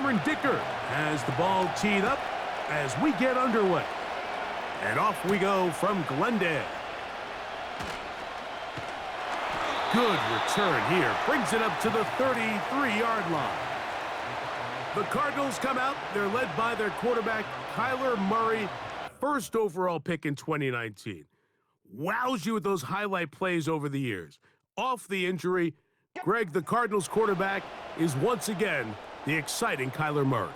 Cameron Dicker has the ball teed up as we get underway. And off we go from Glendale. Good return here. Brings it up to the 33-yard line. The Cardinals come out. They're led by their quarterback, Kyler Murray, first overall pick in 2019. Wows you with those highlight plays over the years. Off the injury, Greg, the Cardinals quarterback, is once again the exciting Kyler Murray.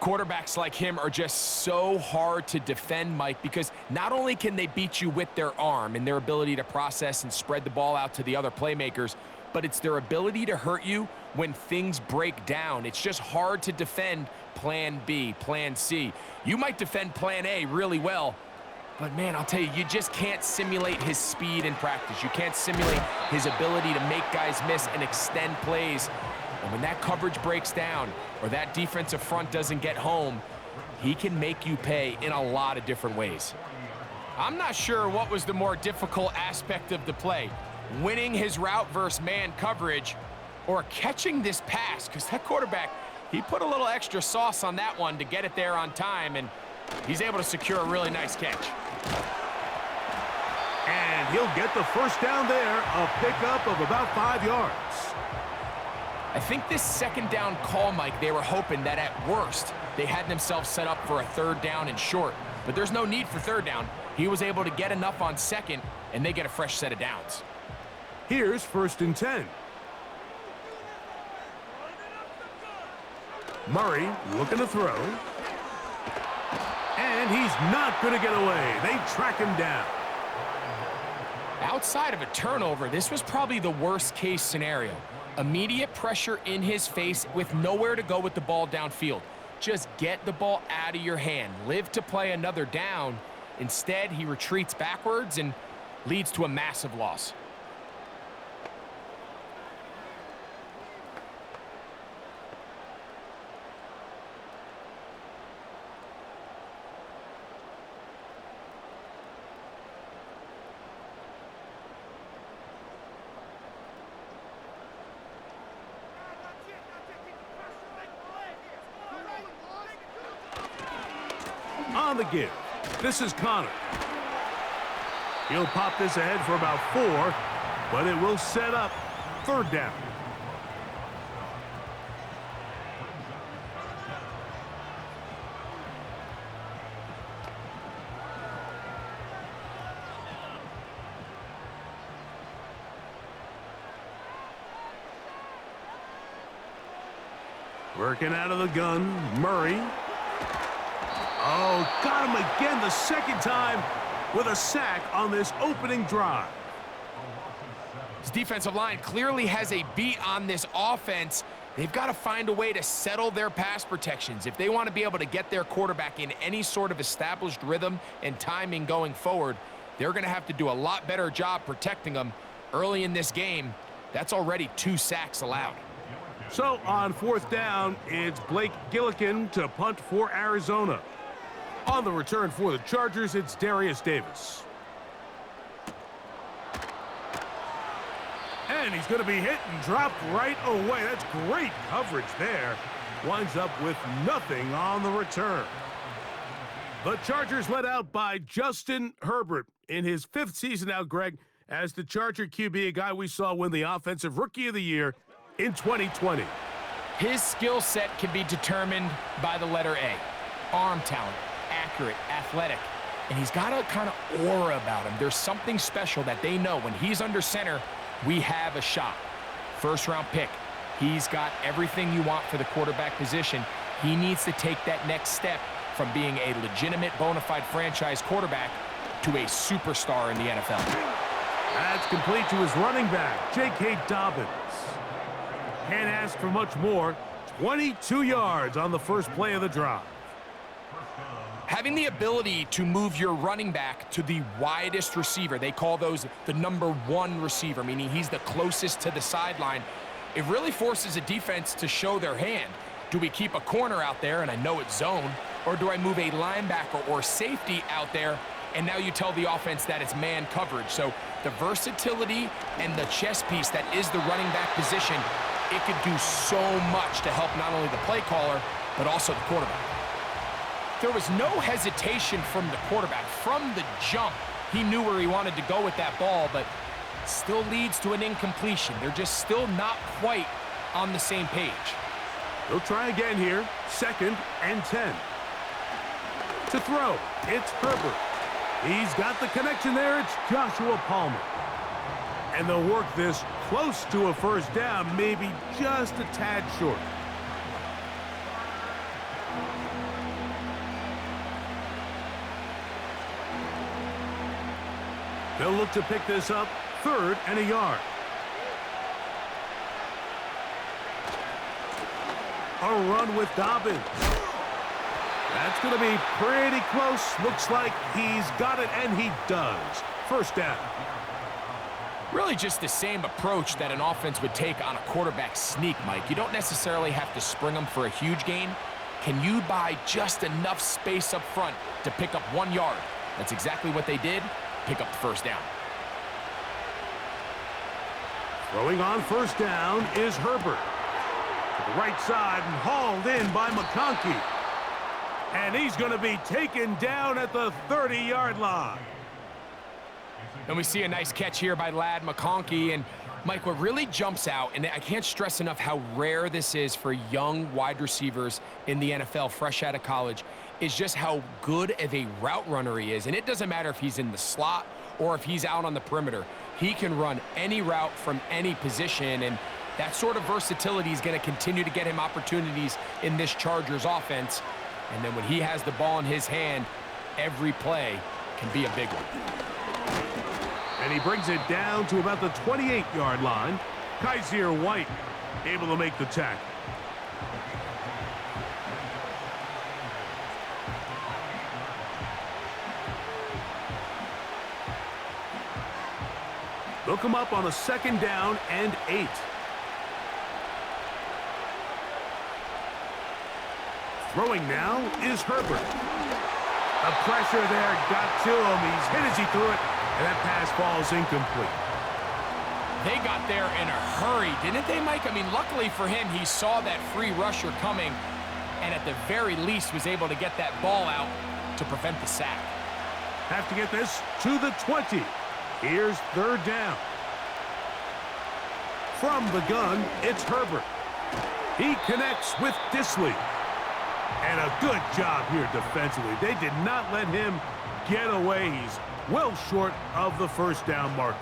Quarterbacks like him are just so hard to defend, Mike, because not only can they beat you with their arm and their ability to process and spread the ball out to the other playmakers, but it's their ability to hurt you when things break down. It's just hard to defend plan B, plan C. You might defend plan A really well, but man, I'll tell you, you just can't simulate his speed in practice. You can't simulate his ability to make guys miss and extend plays. And when that coverage breaks down or that defensive front doesn't get home, he can make you pay in a lot of different ways. I'm not sure what was the more difficult aspect of the play, winning his route versus man coverage or catching this pass, because that quarterback, he put a little extra sauce on that one to get it there on time, and he's able to secure a really nice catch. And he'll get the first down there, a pickup of about 5 yards. I think this second down call, Mike, they were hoping that at worst they had themselves set up for a third down and short. But there's no need for third down. He was able to get enough on second, and they get a fresh set of downs. Here's 1st and 10. Murray looking to throw. And he's not going to get away. They track him down. Outside of a turnover, this was probably the worst-case scenario. Immediate pressure in his face with nowhere to go with the ball downfield. Just get the ball out of your hand. Live to play another down. Instead, he retreats backwards and leads to a massive loss. On the give, this is Connor. He'll pop this ahead for about 4, but it will set up 3rd down. Working out of the gun, Murray. Oh, got him again the second time with a sack on this opening drive. His defensive line clearly has a beat on this offense. They've got to find a way to settle their pass protections. If they want to be able to get their quarterback in any sort of established rhythm and timing going forward, they're going to have to do a lot better job protecting them early in this game. That's already 2 sacks allowed. So on 4th down, it's Blake Gillikin to punt for Arizona. On the return for the Chargers, it's Darius Davis. And he's going to be hit and dropped right away. That's great coverage there. Winds up with nothing on the return. The Chargers led out by Justin Herbert in his 5th season now, Greg, as the Charger QB, a guy we saw win the Offensive Rookie of the Year in 2020. His skill set can be determined by the letter A. Arm talent, accurate, athletic, and he's got a kind of aura about him. There's something special that they know when he's under center, we have a shot. 1st-round pick. He's got everything you want for the quarterback position. He needs to take that next step from being a legitimate bona fide franchise quarterback to a superstar in the NFL. That's complete to his running back, J.K. Dobbins. Can't ask for much more. 22 yards on the first play of the drive. Having the ability to move your running back to the widest receiver, they call those the number 1 receiver, meaning he's the closest to the sideline, it really forces a defense to show their hand. Do we keep a corner out there, and I know it's zone, or do I move a linebacker or safety out there, and now you tell the offense that it's man coverage? So the versatility and the chess piece that is the running back position it could do so much to help not only the play caller, but also the quarterback. There was no hesitation from the quarterback. From the jump, he knew where he wanted to go with that ball, but still leads to an incompletion. They're just still not quite on the same page. They'll try again here. 2nd and 10. To throw, it's Herbert. He's got the connection there. It's Joshua Palmer. And they'll work this close to a first down, maybe just a tad short. They'll look to pick this up, 3rd and a yard. A run with Dobbins. That's going to be pretty close. Looks like he's got it, and he does. First down. Really just the same approach that an offense would take on a quarterback sneak, Mike. You don't necessarily have to spring them for a huge gain. Can you buy just enough space up front to pick up 1 yard? That's exactly what they did. Pick up the first down. Throwing on first down is Herbert. To the right side and hauled in by McConkey. And he's going to be taken down at the 30-yard line. And we see a nice catch here by Lad McConkey. And, Mike, what really jumps out, and I can't stress enough how rare this is for young wide receivers in the NFL fresh out of college, is just how good of a route runner he is. And it doesn't matter if he's in the slot or if he's out on the perimeter. He can run any route from any position, and that sort of versatility is going to continue to get him opportunities in this Chargers offense. And then when he has the ball in his hand, every play can be a big one. And he brings it down to about the 28-yard line. Kaiser White able to make the tackle. They'll come up on a 2nd down and 8. Throwing now is Herbert. The pressure there got to him. He's hit as he threw it, and that pass falls incomplete. They got there in a hurry, didn't they, Mike? I mean, luckily for him, he saw that free rusher coming, and at the very least was able to get that ball out to prevent the sack. Have to get this to the 20. Here's 3rd down. From the gun, it's Herbert. He connects with Disley. And a good job here defensively. They did not let him get away. He's well short of the first down marker.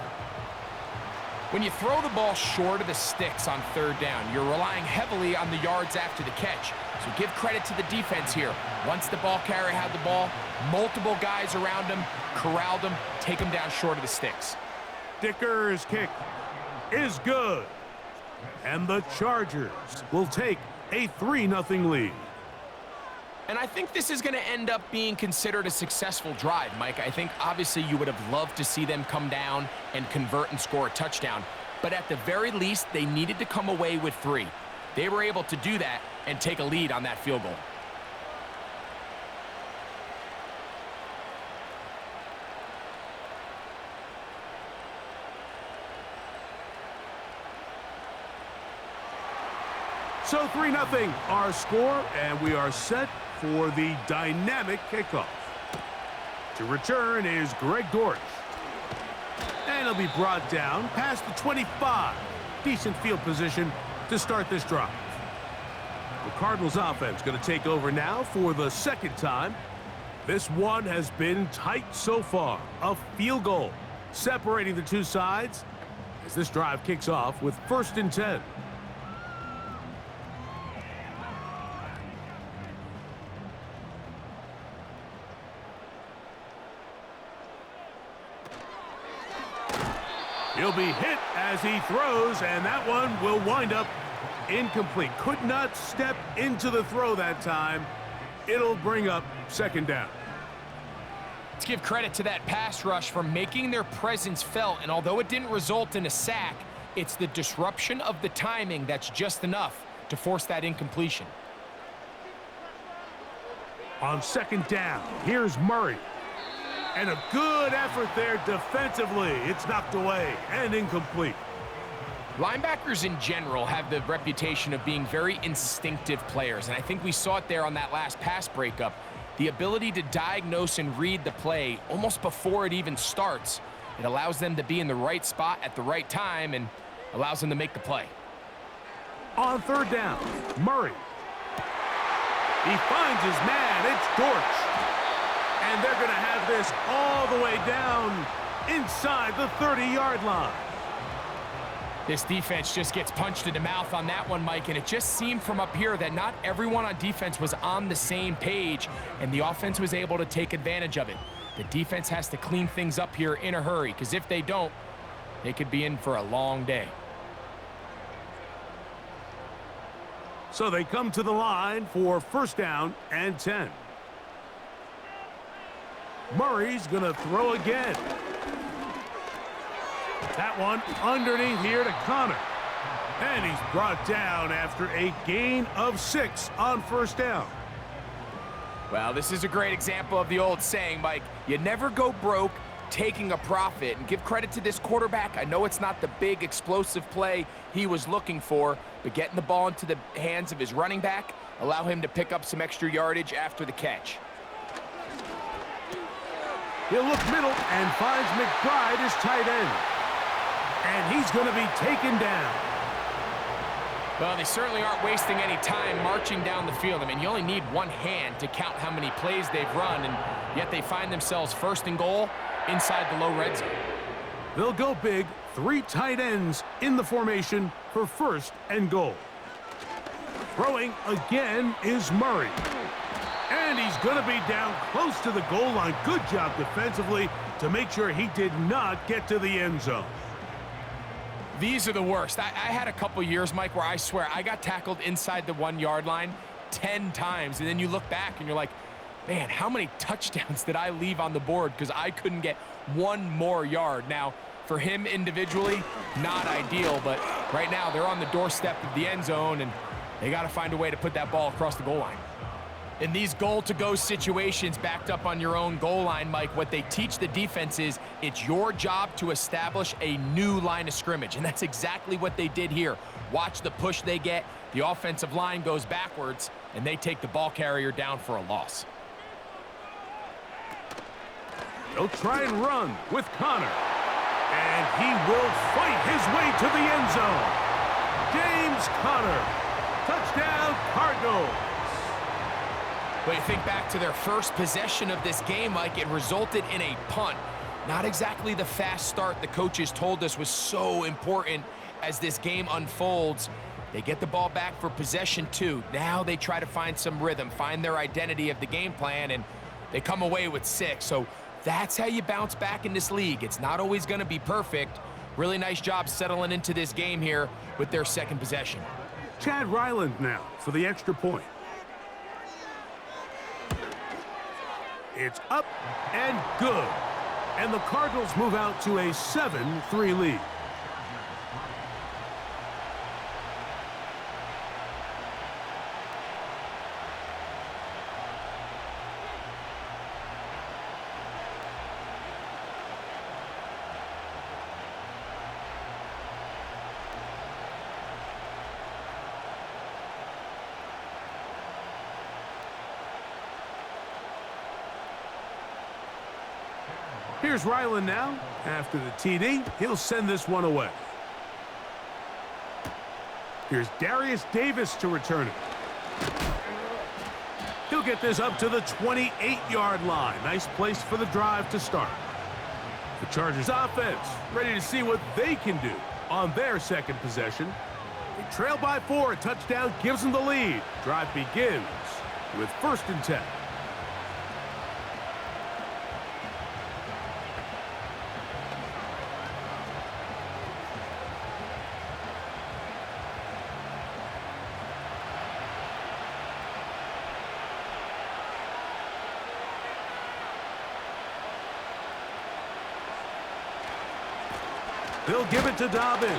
When you throw the ball short of the sticks on 3rd down, you're relying heavily on the yards after the catch. So give credit to the defense here. Once the ball carrier had the ball, multiple guys around him, corralled him, take him down short of the sticks. Dicker's kick is good. And the Chargers will take a 3-0 lead. And I think this is going to end up being considered a successful drive, Mike. I think obviously you would have loved to see them come down and convert and score a touchdown. But at the very least, they needed to come away with 3. They were able to do that and take a lead on that field goal. So 3-0 our score, and we are set for the dynamic kickoff. To return is Greg Dortch. And he'll be brought down past the 25. Decent field position to start this drive. The Cardinals offense going to take over now for the 2nd time. This one has been tight so far. A field goal separating the two sides as this drive kicks off with 1st and 10. He'll be hit as he throws, and that one will wind up incomplete. Could not step into the throw that time. It'll bring up 2nd down. Let's give credit to that pass rush for making their presence felt, and although it didn't result in a sack, it's the disruption of the timing that's just enough to force that incompletion. On 2nd down, here's Murray. And a good effort there defensively. It's knocked away and incomplete. Linebackers in general have the reputation of being very instinctive players, and I think we saw it there on that last pass breakup. The ability to diagnose and read the play almost before it even starts. It allows them to be in the right spot at the right time and allows them to make the play. On third down, Murray. He finds his man. It's Dortch. And they're going to have this all the way down inside the 30-yard line. This defense just gets punched in the mouth on that one, Mike, and it just seemed from up here that not everyone on defense was on the same page, and the offense was able to take advantage of it. The defense has to clean things up here in a hurry, because if they don't, they could be in for a long day. So they come to the line for first down and 10. Murray's going to throw again. That one underneath here to Connor. And he's brought down after a gain of 6 on first down. Well, this is a great example of the old saying, Mike, you never go broke taking a profit. And give credit to this quarterback. I know it's not the big explosive play he was looking for, but getting the ball into the hands of his running back allow him to pick up some extra yardage after the catch. He'll look middle and finds McBride as tight end. And he's going to be taken down. Well, they certainly aren't wasting any time marching down the field. I mean, you only need one hand to count how many plays they've run, and yet they find themselves first and goal inside the low red zone. They'll go big, 3 tight ends in the formation for first and goal. Throwing again is Murray. And he's going to be down close to the goal line. Good job defensively to make sure he did not get to the end zone. These are the worst. I had a couple years, Mike, where I swear I got tackled inside the 1-yard line 10 times. And then you look back and you're like, man, how many touchdowns did I leave on the board because I couldn't get one more yard? Now, for him individually, not ideal, but right now they're on the doorstep of the end zone, and they got to find a way to put that ball across the goal line. In these goal-to-go situations backed up on your own goal line, Mike, what they teach the defense is it's your job to establish a new line of scrimmage, and that's exactly what they did here. Watch the push they get. The offensive line goes backwards, and they take the ball carrier down for a loss. He'll try and run with Connor, and he will fight his way to the end zone. James Conner, touchdown Cardinals. But you think back to their first possession of this game, Mike, it resulted in a punt. Not exactly the fast start the coaches told us was so important as this game unfolds. They get the ball back for possession 2. Now they try to find some rhythm, find their identity of the game plan, and they come away with 6. So that's how you bounce back in this league. It's not always going to be perfect. Really nice job settling into this game here with their second possession. Chad Ryland now for the extra point. It's up and good. And the Cardinals move out to a 7-3 lead. Here's Ryland now. After the TD, he'll send this one away. Here's Darius Davis to return it. He'll get this up to the 28-yard line. Nice place for the drive to start. The Chargers offense ready to see what they can do on their second possession. They trail by 4. A touchdown gives them the lead. Drive begins with 1st and 10. They'll give it to Dobbins.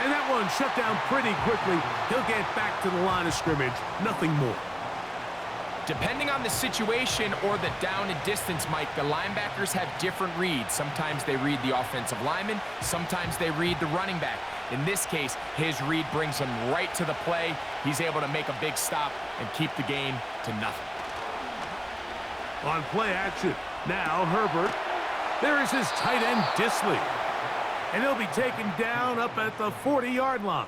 And that one shut down pretty quickly. He'll get back to the line of scrimmage. Nothing more. Depending on the situation or the down and distance, Mike, the linebackers have different reads. Sometimes they read the offensive lineman. Sometimes they read the running back. In this case, his read brings him right to the play. He's able to make a big stop and keep the game to nothing. On play action, now Herbert. There is his tight end, Disley. And he'll be taken down up at the 40-yard line.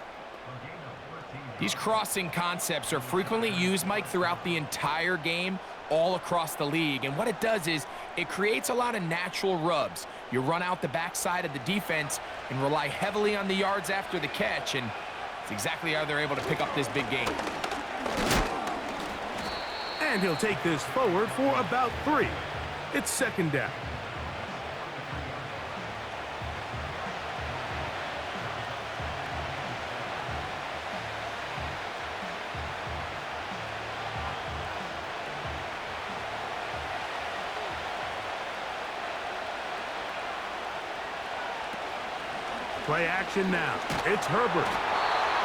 These crossing concepts are frequently used, Mike, throughout the entire game, all across the league. And what it does is it creates a lot of natural rubs. You run out the backside of the defense and rely heavily on the yards after the catch, and it's exactly how they're able to pick up this big game. And he'll take this forward for about 3. It's second down. Play action now. It's Herbert.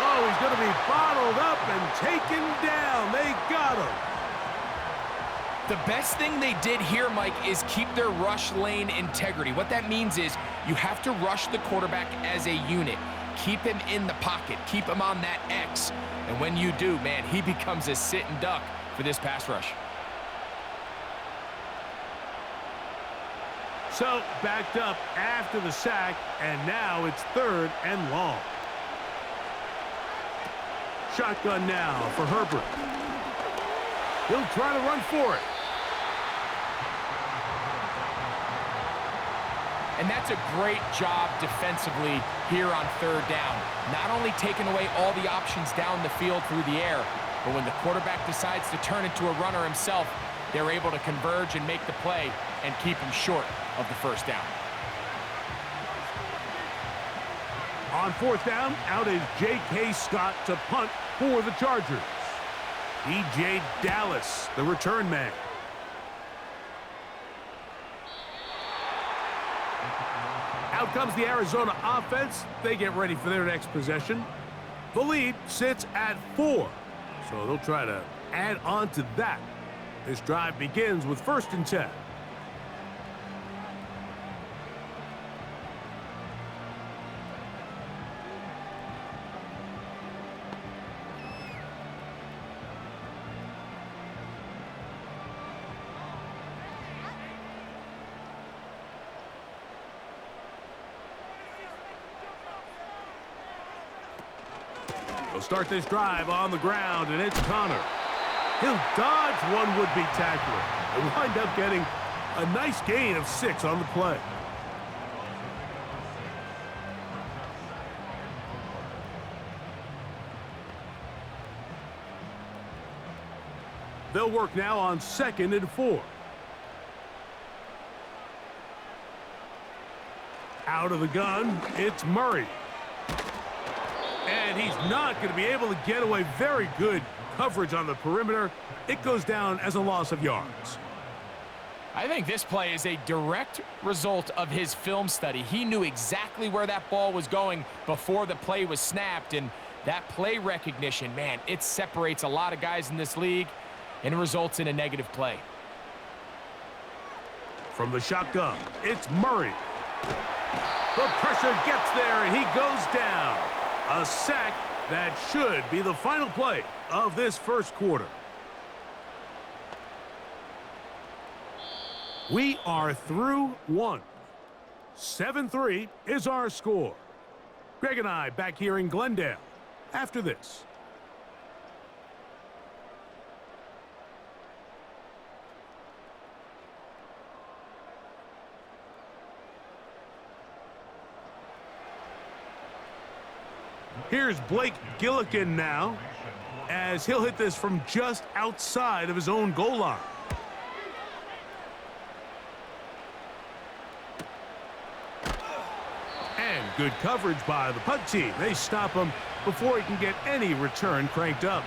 Oh, he's going to be bottled up and taken down. They got him. The best thing they did here, Mike, is keep their rush lane integrity. What that means is you have to rush the quarterback as a unit. Keep him in the pocket. Keep him on that X. And when you do, man, he becomes a sitting duck for this pass rush. So, backed up after the sack, and now it's 3rd and long. Shotgun now for Herbert. He'll try to run for it. And that's a great job defensively here on 3rd down. Not only taking away all the options down the field through the air, but when the quarterback decides to turn into a runner himself, they're able to converge and make the play and keep him short of the 1st down. On 4th down, out is J.K. Scott to punt for the Chargers. E.J. Dallas, the return man. Out comes the Arizona offense. They get ready for their next possession. The lead sits at 4, so they'll try to add on to that. This drive begins with 1st and 10. They'll start this drive on the ground, and it's Connor. He'll dodge one would-be tackler and wind up getting a nice gain of 6 on the play. They'll work now on 2nd and 4. Out of the gun, it's Murray. And he's not going to be able to get away. Very good coverage on the perimeter. It goes down as a loss of yards. I think this play is a direct result of his film study. He knew exactly where that ball was going before the play was snapped, and that play recognition, man, it separates a lot of guys in this league and results in a negative play. From the shotgun, it's Murray. The pressure gets there, and he goes down. A sack that should be the final play of this 1st quarter. We are through 1. 7-3 is our score. Greg and I back here in Glendale after this. Here's Blake Gillikin now, as he'll hit this from just outside of his own goal line. And good coverage by the punt team. They stop him before he can get any return cranked up.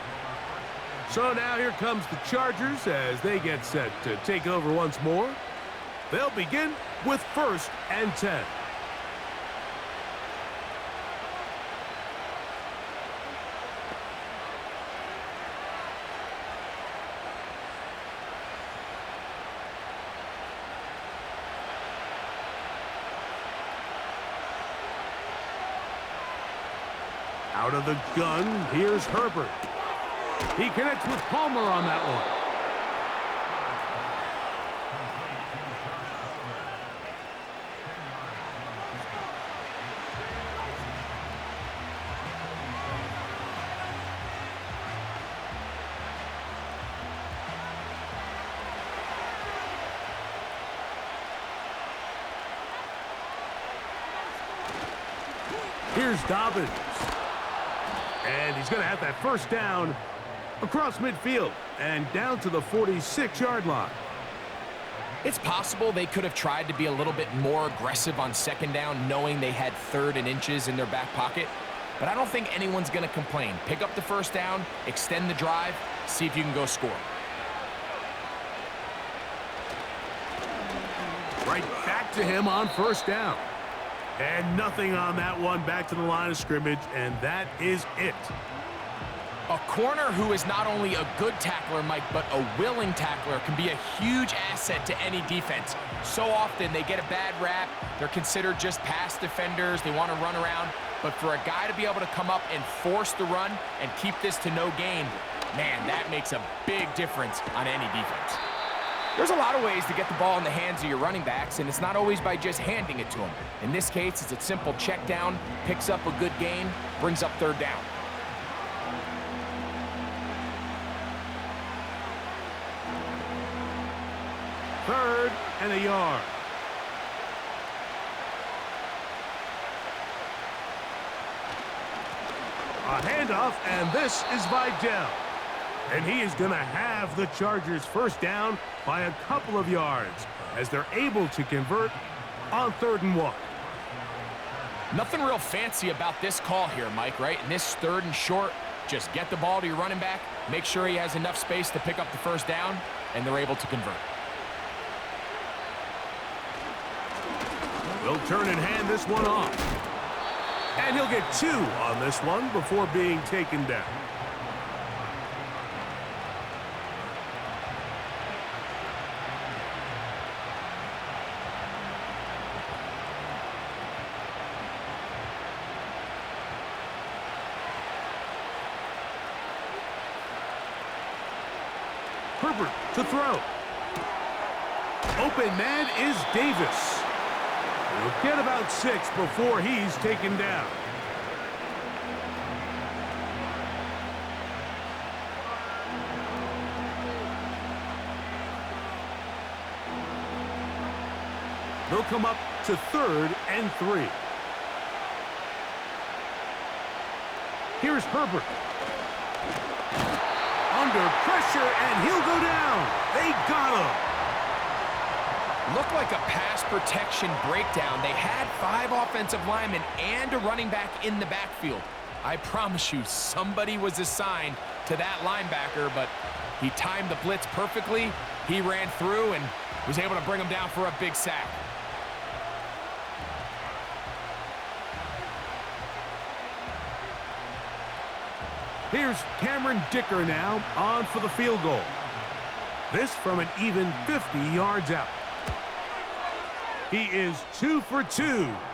So now here comes the Chargers as they get set to take over once more. They'll begin with 1st and 10. Out of the gun, here's Herbert. He connects with Palmer on that one. Here's Dobbins. And he's going to have that first down across midfield and down to the 46-yard line. It's possible they could have tried to be a little bit more aggressive on second down, knowing they had 3rd and inches in their back pocket. But I don't think anyone's going to complain. Pick up the first down, extend the drive, see if you can go score. Right back to him on first down. And nothing on that one, back to the line of scrimmage, and that is it. A corner who is not only a good tackler, Mike, but a willing tackler can be a huge asset to any defense. So often they get a bad rap. They're considered just pass defenders. They want to run around. But for a guy to be able to come up and force the run and keep this to no gain, man, that makes a big difference on any defense. There's a lot of ways to get the ball in the hands of your running backs, and it's not always by just handing it to them. In this case, it's a simple check down, picks up a good gain, brings up 3rd down. Third and a yard. A handoff, and this is Vidal. And he is going to have the Chargers first down by a couple of yards as they're able to convert on 3rd and 1. Nothing real fancy about this call here, Mike, right? In this 3rd and short, just get the ball to your running back, make sure he has enough space to pick up the first down, and they're able to convert. They'll turn and hand this one off. And he'll get 2 on this one before being taken down. Herbert to throw. Open man is Davis. He'll get about 6 before he's taken down. They'll come up to 3rd and 3. Here's Herbert. Under pressure, and he'll go down. They got him. Looked like a pass protection breakdown. They had 5 offensive linemen and a running back in the backfield. I promise you, somebody was assigned to that linebacker, but he timed the blitz perfectly. He ran through and was able to bring him down for a big sack. Here's Cameron Dicker now on for the field goal. This from an even 50 yards out. He is 2 for 2.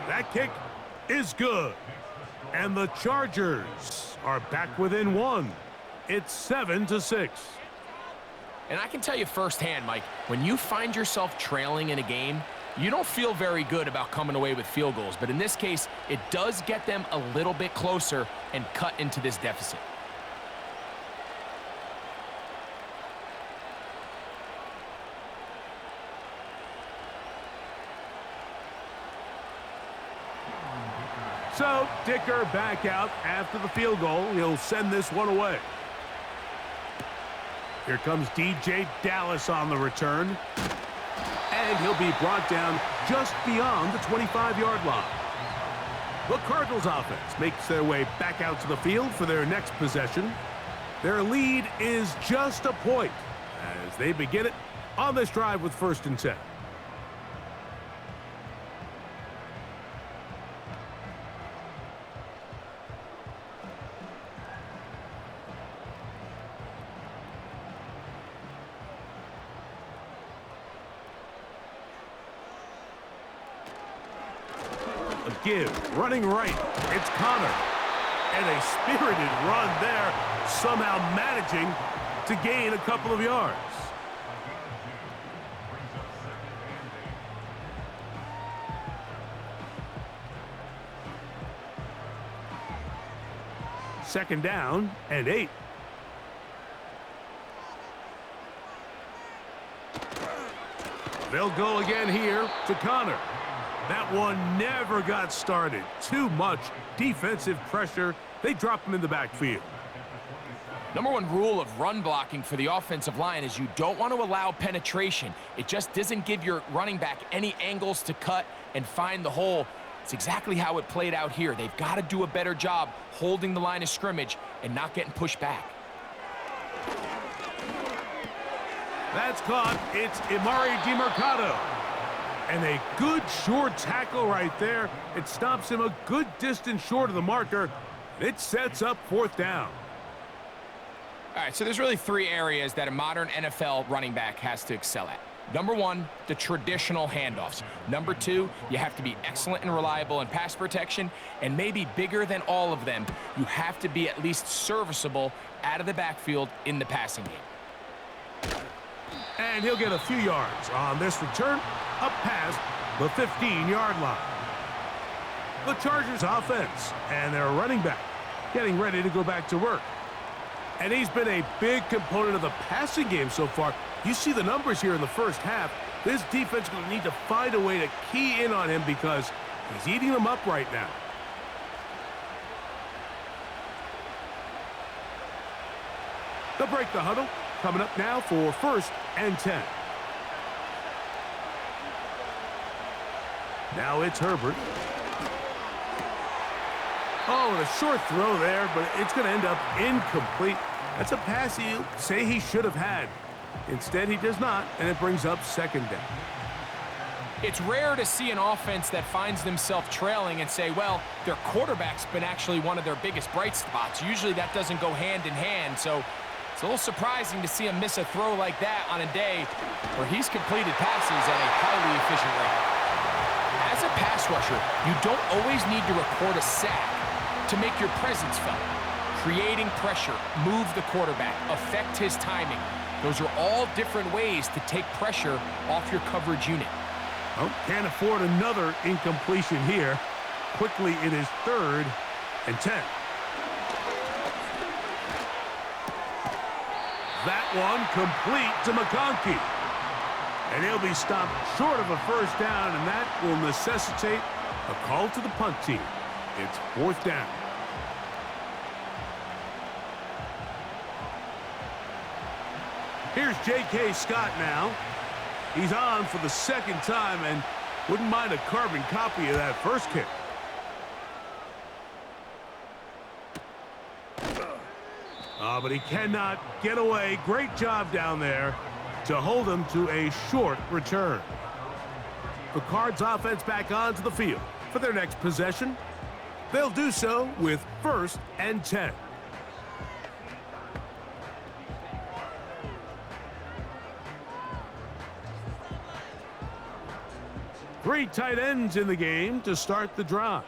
That kick is good. And the Chargers are back within 1. It's 7-6. And I can tell you firsthand, Mike, when you find yourself trailing in a game, you don't feel very good about coming away with field goals. But in this case, it does get them a little bit closer and cut into this deficit. So, Dicker back out after the field goal. He'll send this one away. Here comes DJ Dallas on the return. And he'll be brought down just beyond the 25-yard line. The Cardinals offense makes their way back out to the field for their next possession. Their lead is just a point as they begin it on this drive with 1st and 10. Give, running right, it's Connor. And a spirited run there, somehow managing to gain a couple of yards. Second down and 8. They'll go again here to Connor. That one never got started. Too much defensive pressure. They drop him in the backfield. Number one rule of run blocking for the offensive line is you don't want to allow penetration. It just doesn't give your running back any angles to cut and find the hole. It's exactly how it played out here. They've got to do a better job holding the line of scrimmage and not getting pushed back. That's caught. It's Imari DiMercato. And a good short tackle right there. It stops him a good distance short of the marker. It sets up fourth down. All right, so there's really 3 areas that a modern NFL running back has to excel at. Number 1, the traditional handoffs. Number 2, you have to be excellent and reliable in pass protection. And maybe bigger than all of them, you have to be at least serviceable out of the backfield in the passing game. And he'll get a few yards on this return up past the 15-yard line. The Chargers offense and their running back getting ready to go back to work. And he's been a big component of the passing game so far. You see the numbers here in the first half. This defense is going to need to find a way to key in on him because he's eating them up right now. They'll break the huddle. Coming up now for 1st and 10. Now it's Herbert. Oh, and a short throw there, but it's going to end up incomplete. That's a pass you say he should have had. Instead, he does not, and it brings up 2nd down. It's rare to see an offense that finds themselves trailing and say, well, their quarterback's been actually one of their biggest bright spots. Usually that doesn't go hand in hand, so it's a little surprising to see him miss a throw like that on a day where he's completed passes at a highly efficient rate. As a pass rusher, you don't always need to record a sack to make your presence felt. Creating pressure, move the quarterback, affect his timing. Those are all different ways to take pressure off your coverage unit. Oh, can't afford another incompletion here. Quickly, it is 3rd and 10. That one complete to McConkey. And he'll be stopped short of a 1st down, and that will necessitate a call to the punt team. It's 4th down. Here's J.K. Scott now. He's on for the 2nd time and wouldn't mind a carbon copy of that first kick. But he cannot get away. Great job down there to hold him to a short return. The Cards offense back onto the field for their next possession. They'll do so with 1st and 10. Three tight ends in the game to start the drive.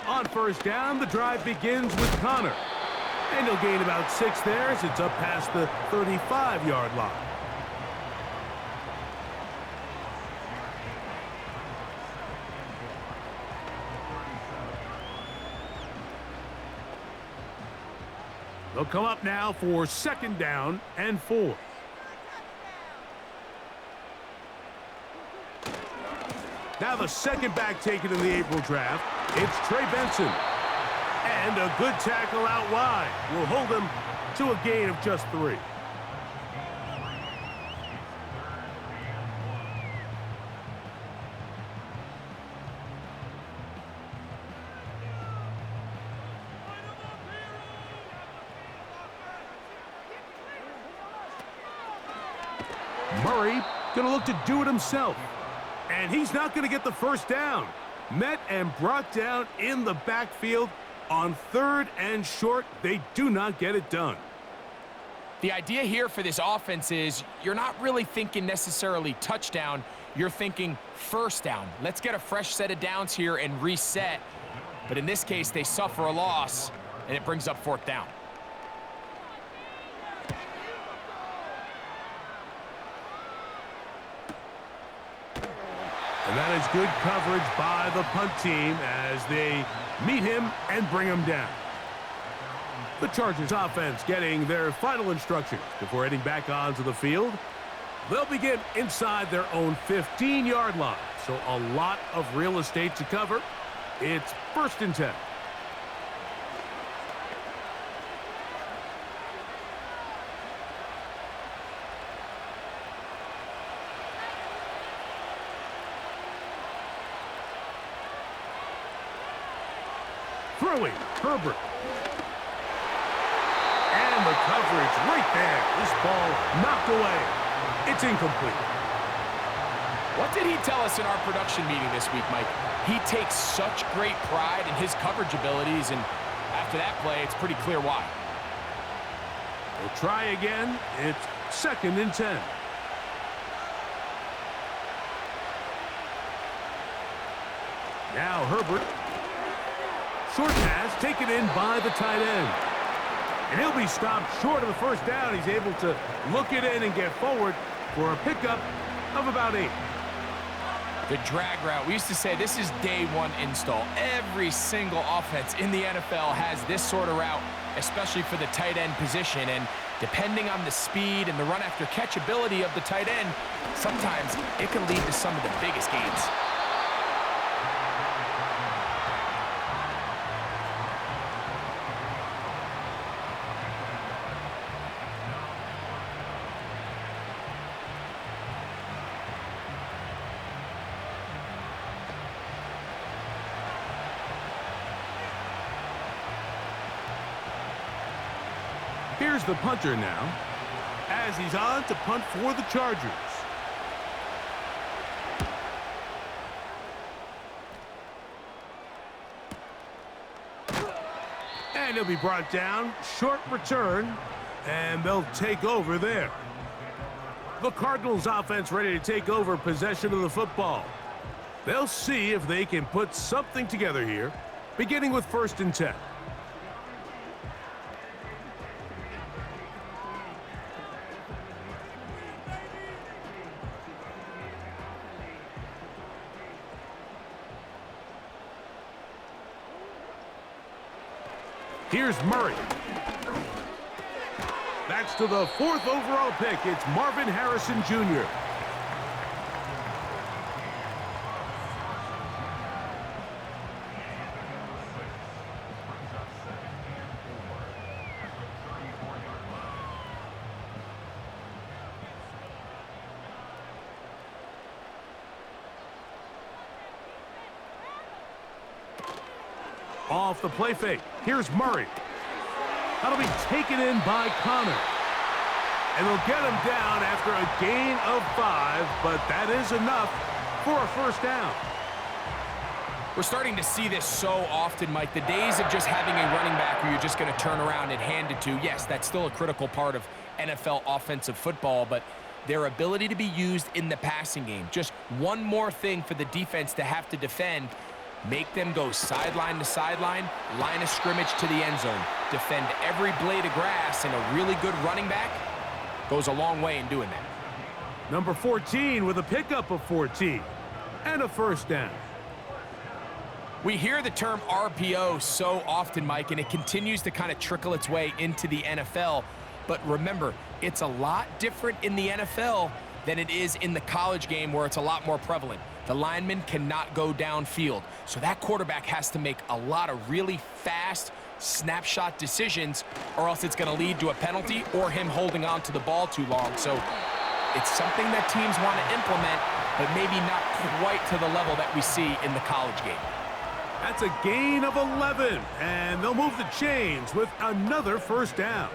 On 1st down, the drive begins with Connor. And he'll gain about 6 there as it's up past the 35-yard line. They'll come up now for 2nd down and 4. Now the second back taken in the April draft, it's Trey Benson. And a good tackle out wide will hold him to a gain of just 3. Murray going to look to do it himself. And he's not going to get the 1st down. Met and brought down in the backfield. On 3rd and short, they do not get it done. The idea here for this offense is you're not really thinking necessarily touchdown. you're thinking first down. Let's get a fresh set of downs here and reset. But in this case, they suffer a loss, and it brings up fourth down. And that is good coverage by the punt team as they meet him and bring him down. The Chargers offense getting their final instructions before heading back onto the field. They'll begin inside their own 15-yard line, so a lot of real estate to cover. It's 1st and 10. Throwing, Herbert. And the coverage right there. This ball knocked away. It's incomplete. What did he tell us in our production meeting this week, Mike? He takes such great pride in his coverage abilities, and after that play, it's pretty clear why. We'll try again. It's 2nd and 10. Now Herbert. Short pass taken in by the tight end. And he'll be stopped short of the first down. He's able to look it in and get forward for a pickup of about 8. The drag route. We used to say this is day one install. Every single offense in the NFL has this sort of route, especially for the tight end position. And depending on the speed and the run after catch ability of the tight end, sometimes it can lead to some of the biggest gains. Here's the punter now, as he's on to punt for the Chargers. And he'll be brought down. Short return, and they'll take over there. The Cardinals offense ready to take over possession of the football. They'll see if they can put something together here, beginning with 1st and 10. Here's Murray. That's to the 4th overall pick. It's Marvin Harrison Jr. Off the play fake. Here's Murray. That'll be taken in by Connor. And they'll get him down after a gain of 5, but that is enough for a first down. We're starting to see this so often, Mike. The days of just having a running back where you're just going to turn around and hand it to, yes, that's still a critical part of NFL offensive football, but their ability to be used in the passing game. Just one more thing for the defense to have to defend. Make them go sideline to sideline, line of scrimmage to the end zone. Defend every blade of grass, and a really good running back goes a long way in doing that. Number 14 with a pickup of 14 and a first down. We hear the term RPO so often, Mike, and it continues to kind of trickle its way into the NFL. But remember, it's a lot different in the NFL than it is in the college game where it's a lot more prevalent. The lineman cannot go downfield, so that quarterback has to make a lot of really fast snapshot decisions, or else it's going to lead to a penalty or him holding on to the ball too long. So it's something that teams want to implement, but maybe not quite to the level that we see in the college game. That's a gain of 11, and they'll move the chains with another first down.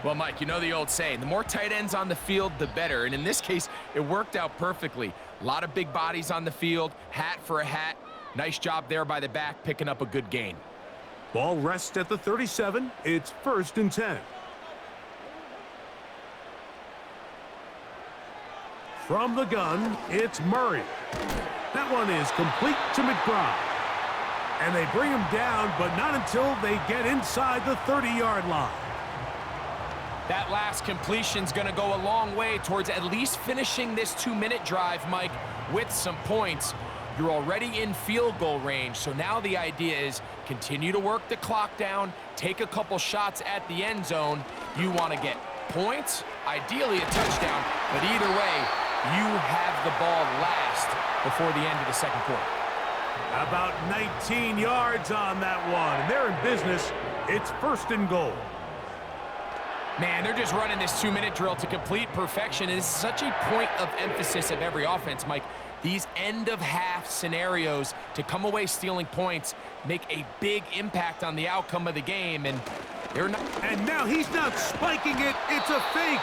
Well, Mike, you know the old saying, the more tight ends on the field, the better. And in this case, it worked out perfectly. A lot of big bodies on the field, hat for a hat. Nice job there by the back, picking up a good gain. Ball rests at the 37. It's 1st and 10. From the gun, it's Murray. That one is complete to McBride. And they bring him down, but not until they get inside the 30-yard line. That last completion's going to go a long way towards at least finishing this 2-minute drive, Mike, with some points. You're already in field goal range, so now the idea is continue to work the clock down, take a couple shots at the end zone. You want to get points, ideally a touchdown, but either way, you have the ball last before the end of the second quarter. About 19 yards on that one, and they're in business. It's 1st and goal. Man, they're just running this 2-minute drill to complete perfection. It is such a point of emphasis of every offense, Mike. These end-of-half scenarios to come away stealing points make a big impact on the outcome of the game, and they're not. And now he's not spiking it. It's a fake.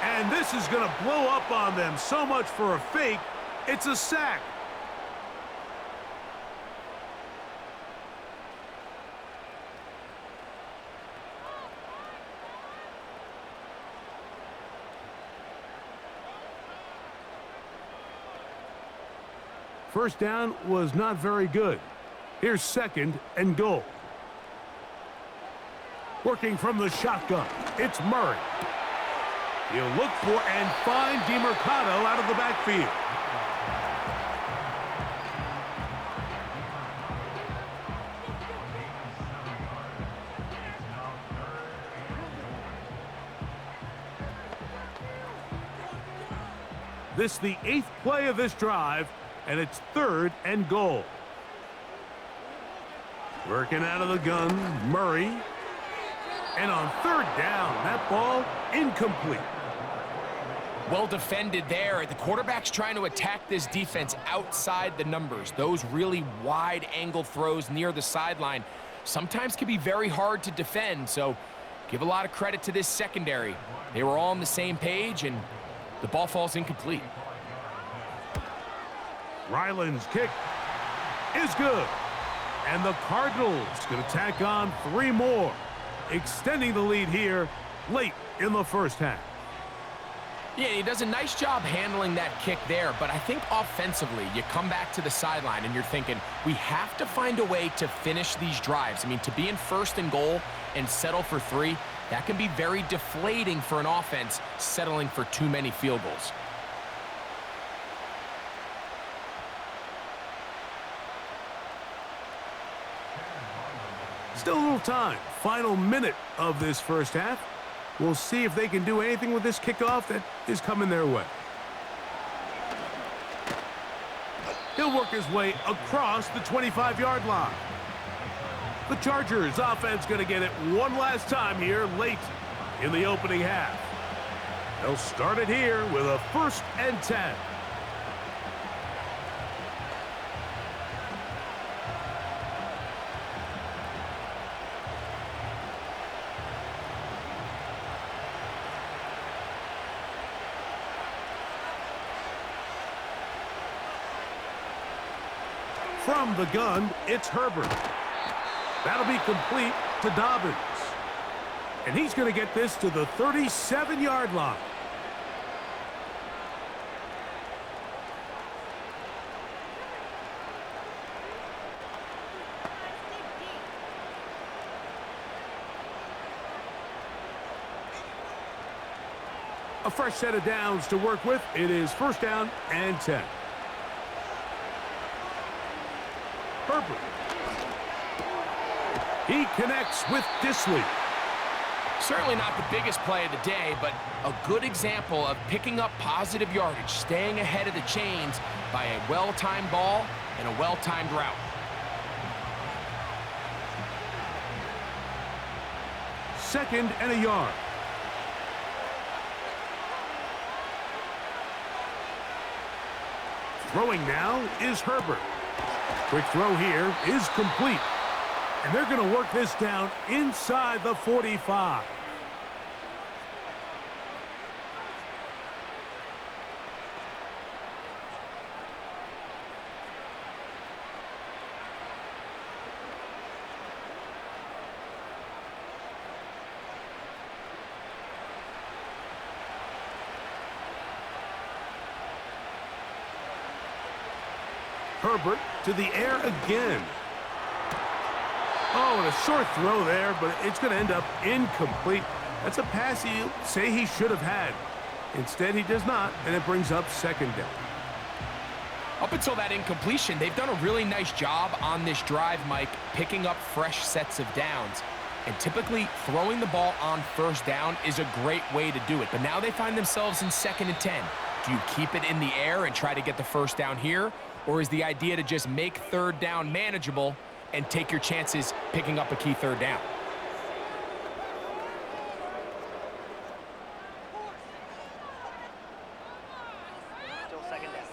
And this is going to blow up on them. So much for a fake. It's a sack. First down was not very good. Here's 2nd and goal. Working from the shotgun, it's Murray. He'll look for and find DeMercado out of the backfield. This is the 8th play of this drive, and it's 3rd and goal. Working out of the gun, Murray. And on 3rd down, that ball incomplete. Well defended there. The quarterback's trying to attack this defense outside the numbers. Those really wide angle throws near the sideline sometimes can be very hard to defend, so give a lot of credit to this secondary. They were all on the same page, and the ball falls incomplete. Ryland's kick is good. And the Cardinals going to tack on 3 more, extending the lead here late in the first half. Yeah, he does a nice job handling that kick there, but I think offensively, you come back to the sideline and you're thinking, we have to find a way to finish these drives. I mean, to be in 1st and goal and settle for 3, that can be very deflating for an offense settling for too many field goals. Still a little time. Final minute of this first half. We'll see if they can do anything with this kickoff that is coming their way. He'll work his way across the 25-yard line. The Chargers offense going to get it one last time here late in the opening half. They'll start it here with a 1st and 10. From the gun, it's Herbert. That'll be complete to Dobbins. And he's going to get this to the 37-yard line. A fresh set of downs to work with. It is 1st down and 10. Herbert. He connects with Disley. Certainly not the biggest play of the day, but a good example of picking up positive yardage, staying ahead of the chains by a well-timed ball and a well-timed route. Second and a yard. Throwing now is Herbert. Quick throw here is complete. And they're going to work this down inside the 45. Herbert to the air again. Oh, and a short throw there, but it's going to end up incomplete. That's a pass he'll say he should have had. Instead, he does not, and it brings up second down. Up until that incompletion, they've done a really nice job on this drive, Mike, picking up fresh sets of downs. And typically, throwing the ball on first down is a great way to do it. But now they find themselves in 2nd and 10. Do you keep it in the air and try to get the first down here? Or is the idea to just make third down manageable and take your chances picking up a key third down? Still second down.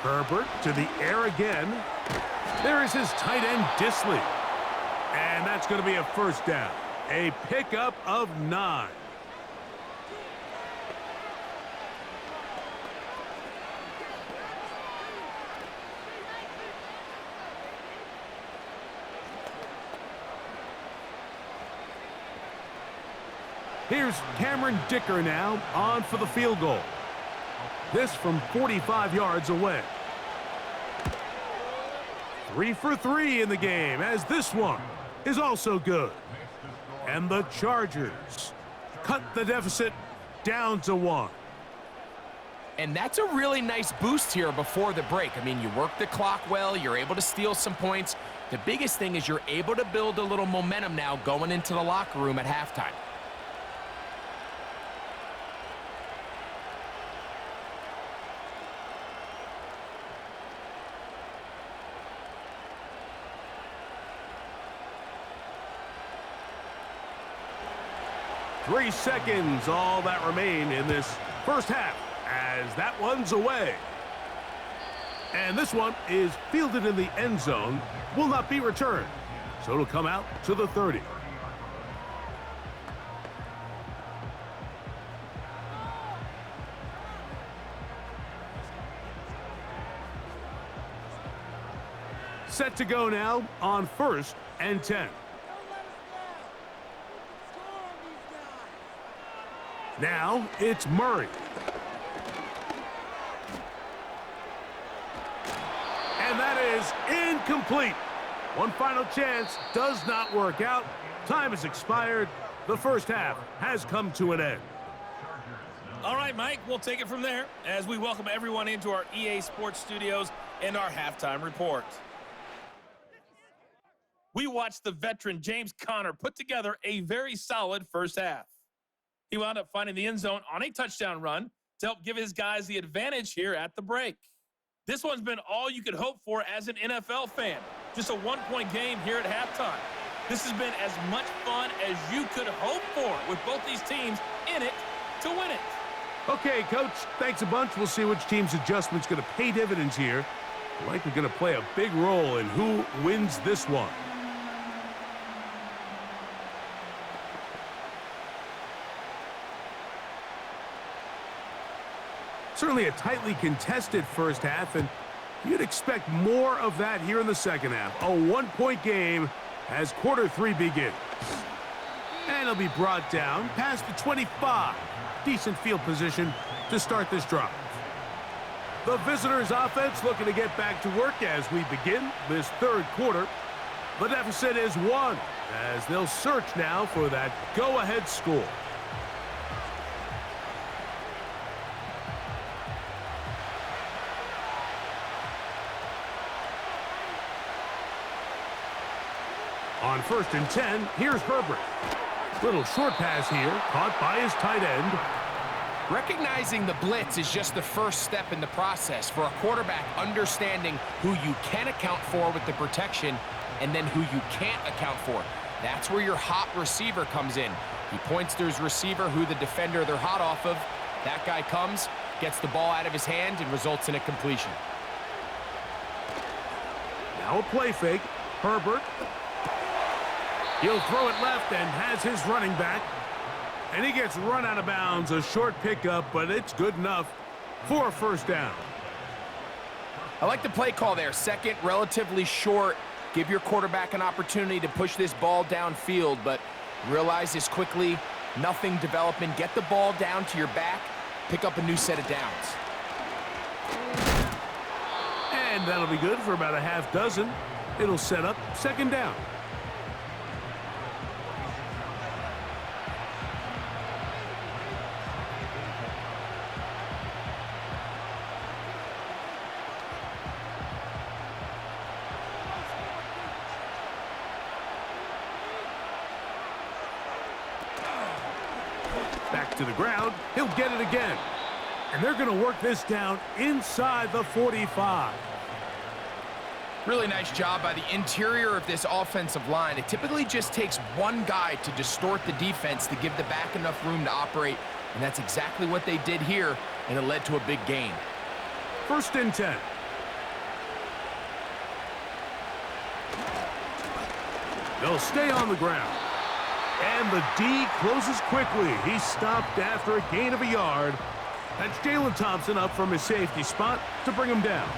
Herbert to the air again. There is his tight end, Disley. And that's going to be a first down. A pickup of 9. Here's Cameron Dicker now on for the field goal. This from 45 yards away. 3 for 3 in the game, as this one is also good. And the Chargers cut the deficit down to 1. And that's a really nice boost here before the break. I mean, you work the clock well, you're able to steal some points. The biggest thing is you're able to build a little momentum now going into the locker room at halftime. Three seconds, all that remain in this first half, as that one's away. And this one is fielded in the end zone, will not be returned. So it'll come out to the 30. Set to go now on 1st and 10. Now it's Murray. And that is incomplete. One final chance does not work out. Time has expired. The first half has come to an end. All right, Mike, we'll take it from there as we welcome everyone into our EA Sports Studios and our halftime report. We watched the veteran James Conner put together a very solid first half. He wound up finding the end zone on a touchdown run to help give his guys the advantage here at the break. This one's been all you could hope for as an NFL fan. Just a one-point game here at halftime. This has been as much fun as you could hope for with both these teams in it to win it. Okay, Coach, thanks a bunch. We'll see which team's adjustment's going to pay dividends here. Likely going to play a big role in who wins this one. Certainly a tightly contested first half, and you'd expect more of that here in the second half. A one-point game as quarter 3 begins. And it'll be brought down past the 25. Decent field position to start this drive. The visitors' offense looking to get back to work as we begin this third quarter. The deficit is 1 as they'll search now for that go-ahead score. On 1st and 10, here's Herbert. Little short pass here, caught by his tight end. Recognizing the blitz is just the first step in the process for a quarterback understanding who you can account for with the protection and then who you can't account for. That's where your hot receiver comes in. He points to his receiver who the defender they're hot off of. That guy comes, gets the ball out of his hand, and results in a completion. Now a play fake. Herbert. He'll throw it left and has his running back. And he gets run out of bounds. A short pickup, but it's good enough for a first down. I like the play call there. Second, relatively short. Give your quarterback an opportunity to push this ball downfield, but realize as quickly Nothing development. Get the ball down to your back. Pick up a new set of downs. And that'll be good for about a half dozen. It'll set up second down. Back to the ground. He'll get it again. And they're going to work this down inside the 45. Really nice job by the interior of this offensive line. It typically just takes one guy to distort the defense to give the back enough room to operate, and that's exactly what they did here, and it led to a big gain. 1st and 10. They'll stay on the ground. And the D closes quickly. He stopped after a gain of a yard. That's Jalen Thompson up from his safety spot to bring him down.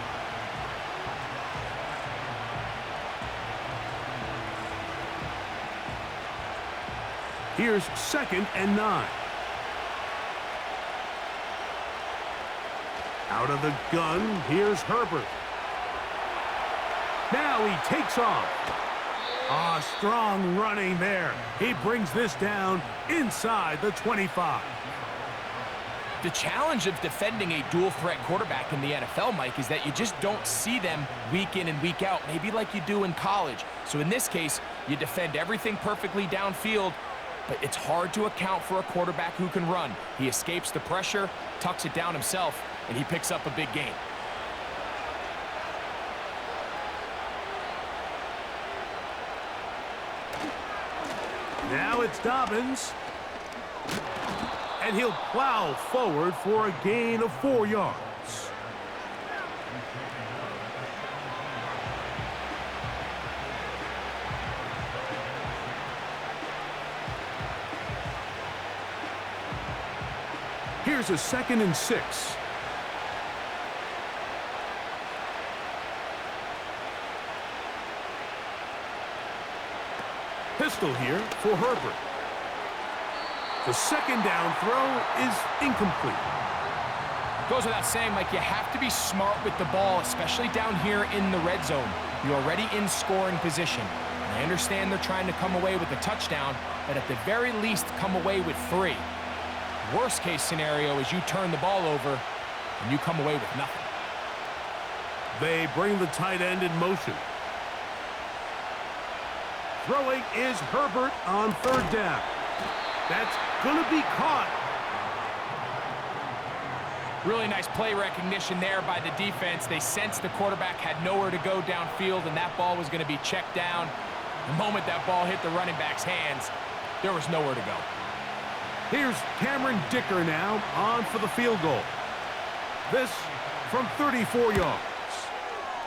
Here's 2nd and 9. Out of the gun, here's Herbert. Now he takes off. Strong running there. He brings this down inside the 25. The challenge of defending a dual-threat quarterback in the NFL, Mike, is that you just don't see them week in and week out, maybe like you do in college. So in this case, you defend everything perfectly downfield, but it's hard to account for a quarterback who can run. He escapes the pressure, tucks it down himself, and he picks up a big gain. Now it's Dobbins. And he'll plow forward for a gain of 4 yards. Here's a 2nd and 6. Pistol here for Herbert. The 2nd down throw is incomplete. Goes without saying, Mike, you have to be smart with the ball, especially down here in the red zone. You're already in scoring position. And I understand they're trying to come away with a touchdown, but at the very least, come away with 3. Worst case scenario is you turn the ball over and you come away with nothing. They bring the tight end in motion. Throwing is Herbert on 3rd down. That's going to be caught. Really nice play recognition there by the defense. They sensed the quarterback had nowhere to go downfield, and that ball was going to be checked down. The moment that ball hit the running back's hands, there was nowhere to go. Here's Cameron Dicker now on for the field goal. This from 34 yards.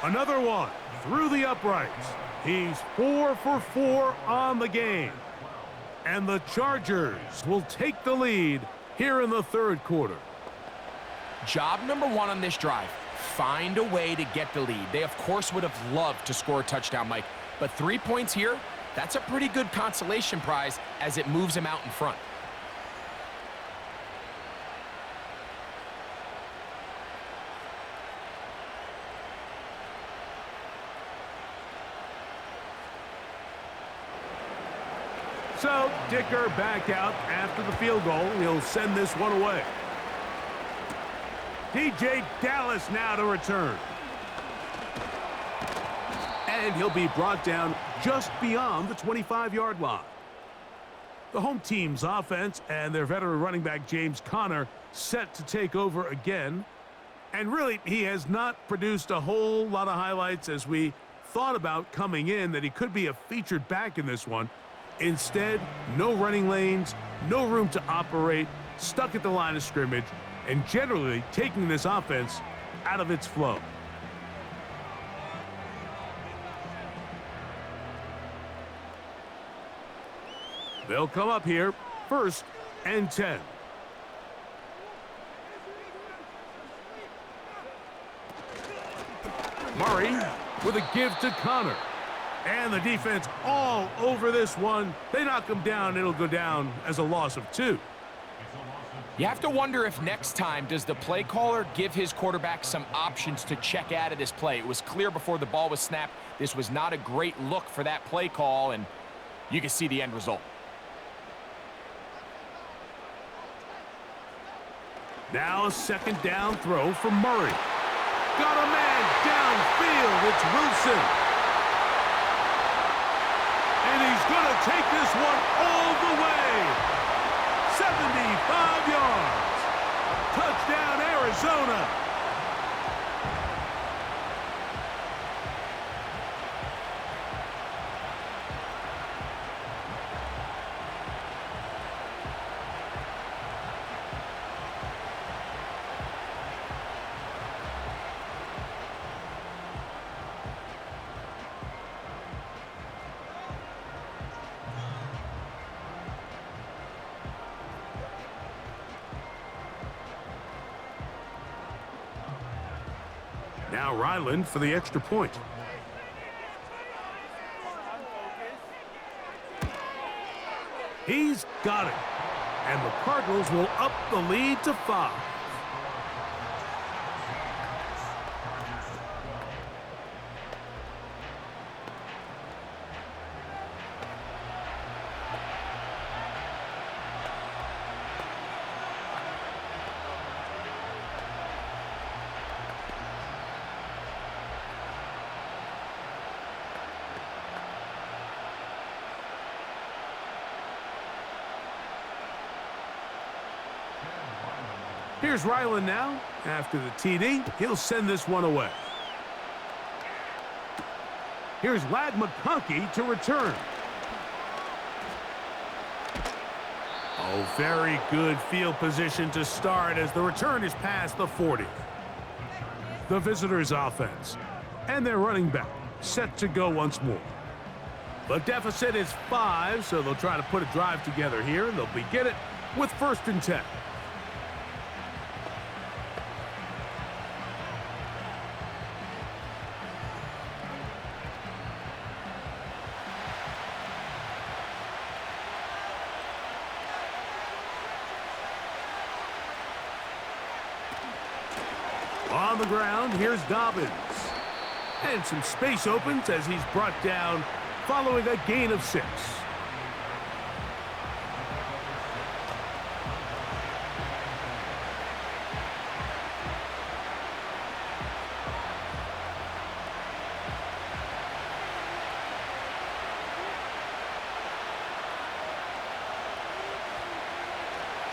Another one through the uprights. He's 4 for 4 on the game. And the Chargers will take the lead here in the 3rd quarter. Job number 1 on this drive, find a way to get the lead. They, of course, would have loved to score a touchdown, Mike. But 3 points here, that's a pretty good consolation prize as it moves them out in front. So, Dicker back out after the field goal. He'll send this one away. DJ Dallas now to return. And he'll be brought down just beyond the 25-yard line. The home team's offense and their veteran running back James Conner set to take over again. And really, he has not produced a whole lot of highlights as we thought about coming in that he could be a featured back in this one. Instead, no running lanes, no room to operate, stuck at the line of scrimmage, and generally taking this offense out of its flow. They'll come up here, 1st and 10. Murray with a give to Conner. And the defense all over this one. They knock him down. It'll go down as a loss of 2. You have to wonder if next time does the play caller give his quarterback some options to check out of this play. It was clear before the ball was snapped. This was not a great look for that play call, and you can see the end result. Now a second down throw from Murray. Got a man downfield. It's Wilson. And he's going to take this one all the way. 75 yards. Touchdown, Arizona. Now Ryland for the extra point. He's got it. And the Cardinals will up the lead to 5. Here's Ryland now. After the TD, he'll send this one away. Here's Ladd McConkey to return. Oh, very good field position to start as the return is past the 40. The visitors' offense. And their running back set to go once more. The deficit is 5, so they'll try to put a drive together here, and they'll begin it with 1st and 10. On the ground, here's Dobbins. And some space opens as he's brought down following a gain of 6.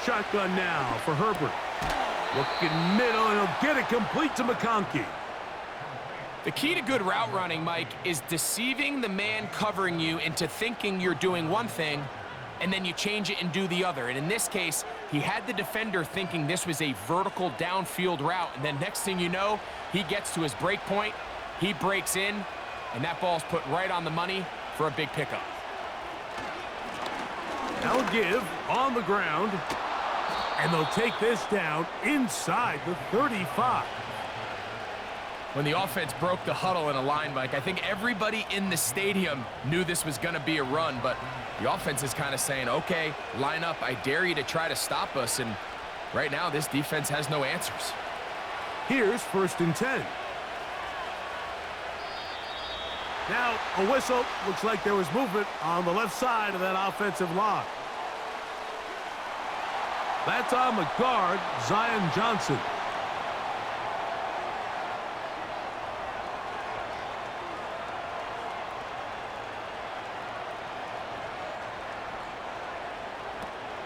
Shotgun now for Herbert. Looking middle, and he'll get it complete to McConkey. The key to good route running, Mike, is deceiving the man covering you into thinking you're doing one thing, and then you change it and do the other. And in this case, he had the defender thinking this was a vertical downfield route, and then next thing you know, he gets to his break point, he breaks in, and that ball's put right on the money for a big pickup. Now give on the ground. And they'll take this down inside the 35. When the offense broke the huddle in a line, Mike, I think everybody in the stadium knew this was going to be a run, but the offense is kind of saying, okay, line up. I dare you to try to stop us, and right now this defense has no answers. Here's 1st and 10. Now a whistle. Looks like there was movement on the left side of that offensive line. That's on the guard, Zion Johnson.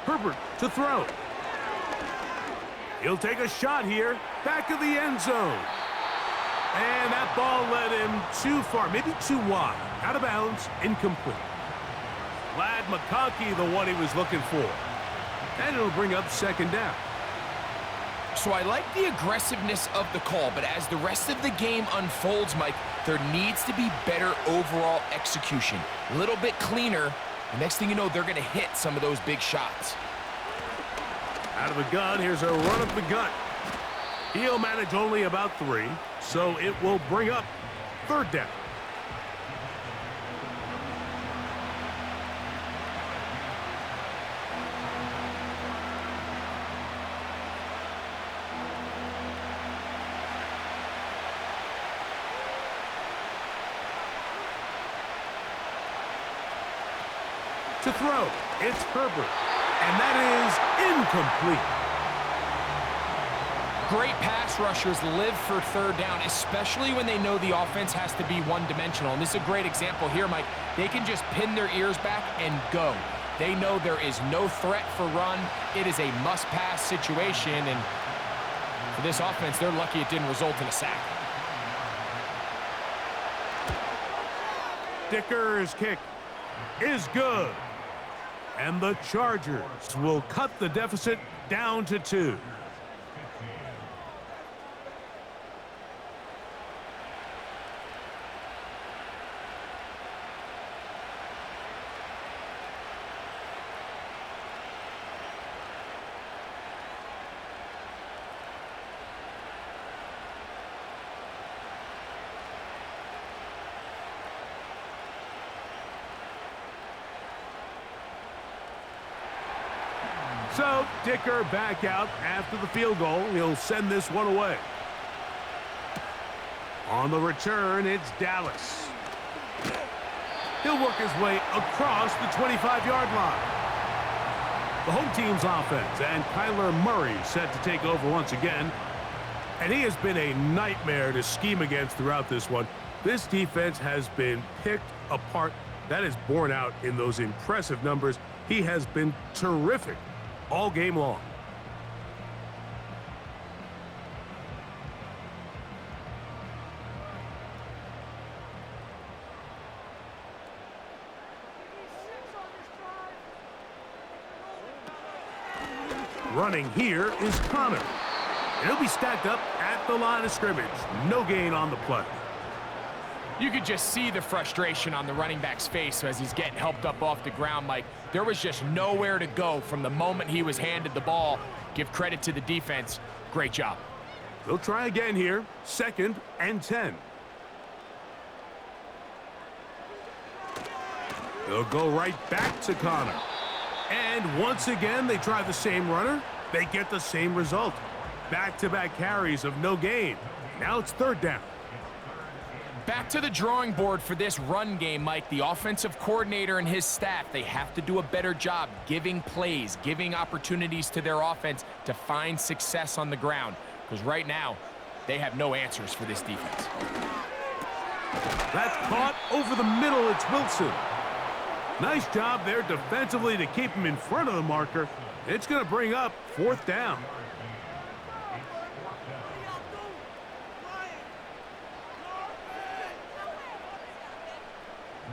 Herbert to throw. He'll take a shot here, back of the end zone. And that ball led him too far, maybe too wide. Out of bounds, incomplete. Ladd McConkey, the one he was looking for. And it'll bring up 2nd down. So I like the aggressiveness of the call, but as the rest of the game unfolds, Mike, there needs to be better overall execution. A little bit cleaner. The next thing you know, they're going to hit some of those big shots. Out of the gun, here's a run up the gut. He'll manage only about 3, so it will bring up 3rd down. To throw, it's Herbert. And that is incomplete. Great pass rushers live for third down, especially when they know the offense has to be one-dimensional. And this is a great example here, Mike. They can just pin their ears back and go. They know there is no threat for run. It is a must-pass situation, and for this offense, they're lucky it didn't result in a sack. Dicker's kick is good. And the Chargers will cut the deficit down to 2. So, Dicker back out after the field goal. He'll send this one away. On the return, it's Dallas. He'll work his way across the 25-yard line. The home team's offense, and Kyler Murray set to take over once again. And he has been a nightmare to scheme against throughout this one. This defense has been picked apart. That is borne out in those impressive numbers. He has been terrific all game long. Running here is Connor. And he'll be stacked up at the line of scrimmage. No gain on the play. You could just see the frustration on the running back's face as he's getting helped up off the ground, Mike. There was just nowhere to go from the moment he was handed the ball. Give credit to the defense. Great job. They'll try again here. 2nd and 10. They'll go right back to Connor. And once again, they try the same runner. They get the same result. Back-to-back carries of no gain. Now it's 3rd down. Back to the drawing board for this run game, Mike. The offensive coordinator and his staff, they have to do a better job giving plays, giving opportunities to their offense to find success on the ground. Because right now, they have no answers for this defense. That's caught over the middle. It's Wilson. Nice job there defensively to keep him in front of the marker. It's going to bring up 4th down.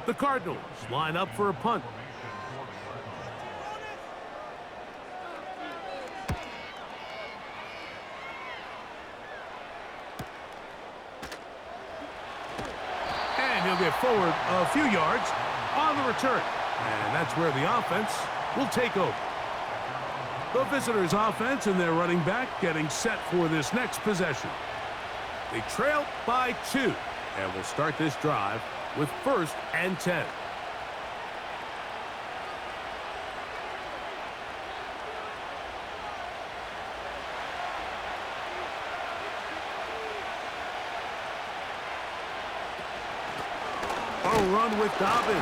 The Cardinals line up for a punt. And he'll get forward a few yards on the return. And that's where the offense will take over. The visitors' offense and their running back getting set for this next possession. They trail by 2 and will start this drive with 1st and 10. A run with Dobbins.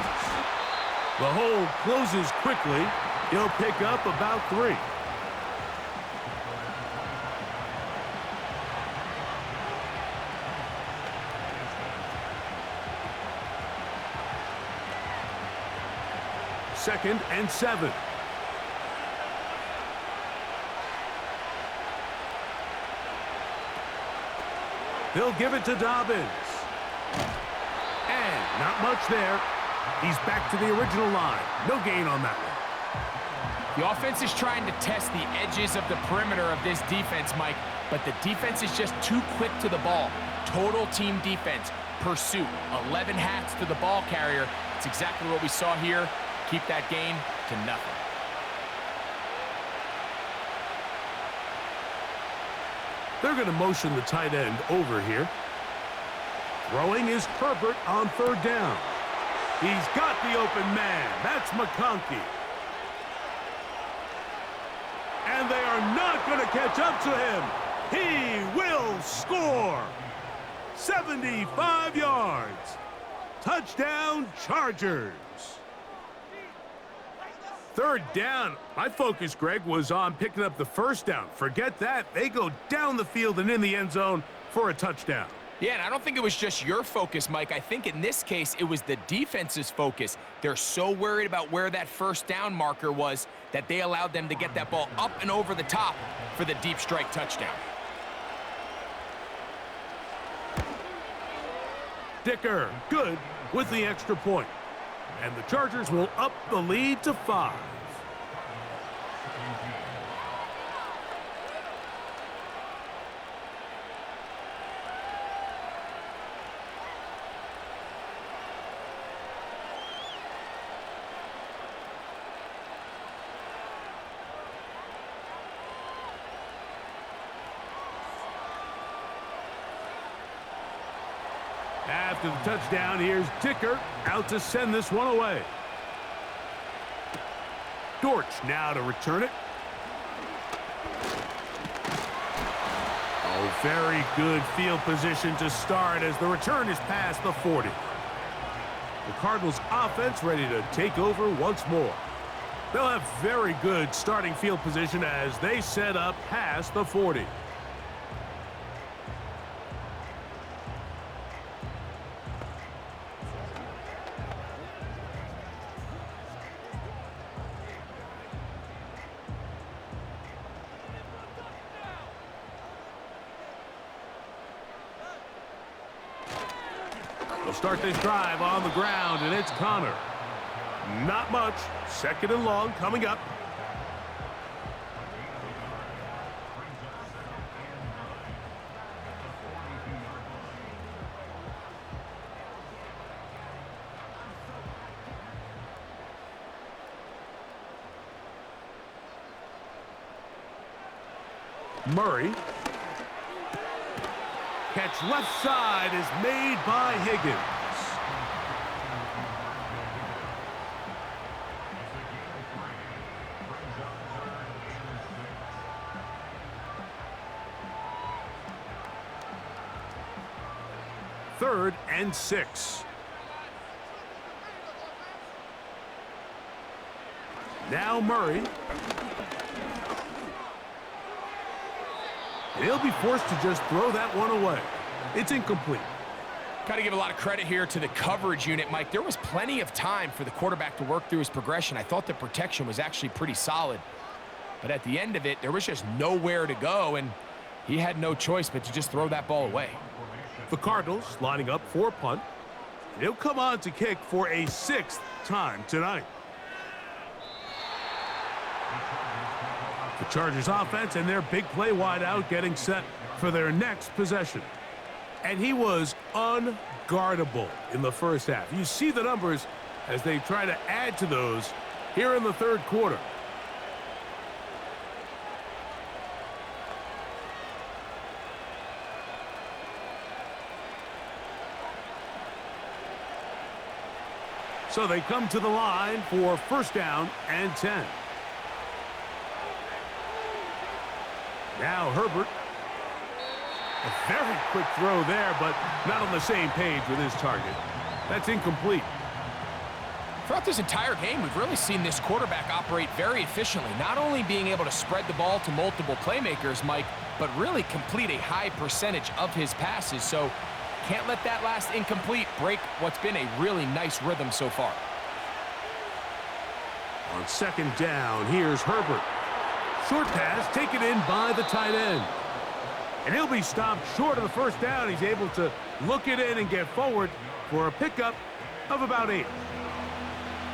The hole closes quickly. He'll pick up about 3. Second and 7. He'll give it to Dobbins. And not much there. He's back to the original line. No gain on that one. The offense is trying to test the edges of the perimeter of this defense, Mike, but the defense is just too quick to the ball. Total team defense, pursuit, 11 hats to the ball carrier. It's exactly what we saw here. Keep that gain to nothing. They're going to motion the tight end over here. Throwing is Herbert on 3rd down. He's got the open man. That's McConkey. And they are not going to catch up to him. He will score. 75 yards. Touchdown, Chargers. Third down. My focus, Greg, was on picking up the first down. Forget that. They go down the field and in the end zone for a touchdown. Yeah, and I don't think it was just your focus, Mike. I think in this case, it was the defense's focus. They're so worried about where that first down marker was that they allowed them to get that ball up and over the top for the deep strike touchdown. Dicker, good with the extra point. And the Chargers will up the lead to 5. After the touchdown, here's Dicker out to send this one away. Dortch now to return it. Oh, very good field position to start as the return is past the 40. The Cardinals offense ready to take over once more. They'll have very good starting field position as they set up past the 40. They'll start this drive on the ground, and it's Connor. Not much. Second and long coming up. Murray. Catch left side is made by Higgins. Third and 6. Now Murray. He'll be forced to just throw that one away. It's incomplete. Got to give a lot of credit here to the coverage unit, Mike. There was plenty of time for the quarterback to work through his progression. I thought the protection was actually pretty solid. But at the end of it, there was just nowhere to go, and he had no choice but to just throw that ball away. The Cardinals lining up for a punt. He'll come on to kick for a 6th time tonight. The Chargers offense and their big play wideout getting set for their next possession. And he was unguardable in the first half. You see the numbers as they try to add to those here in the third quarter. So they come to the line for first down and 10. Now Herbert. A very quick throw there, but not on the same page with his target. That's incomplete. Throughout this entire game, we've really seen this quarterback operate very efficiently, not only being able to spread the ball to multiple playmakers, Mike, but really complete a high percentage of his passes. So can't let that last incomplete break what's been a really nice rhythm so far. On second down, here's Herbert. Short pass taken in by the tight end. And he'll be stopped short of the first down. He's able to look it in and get forward for a pickup of about 8.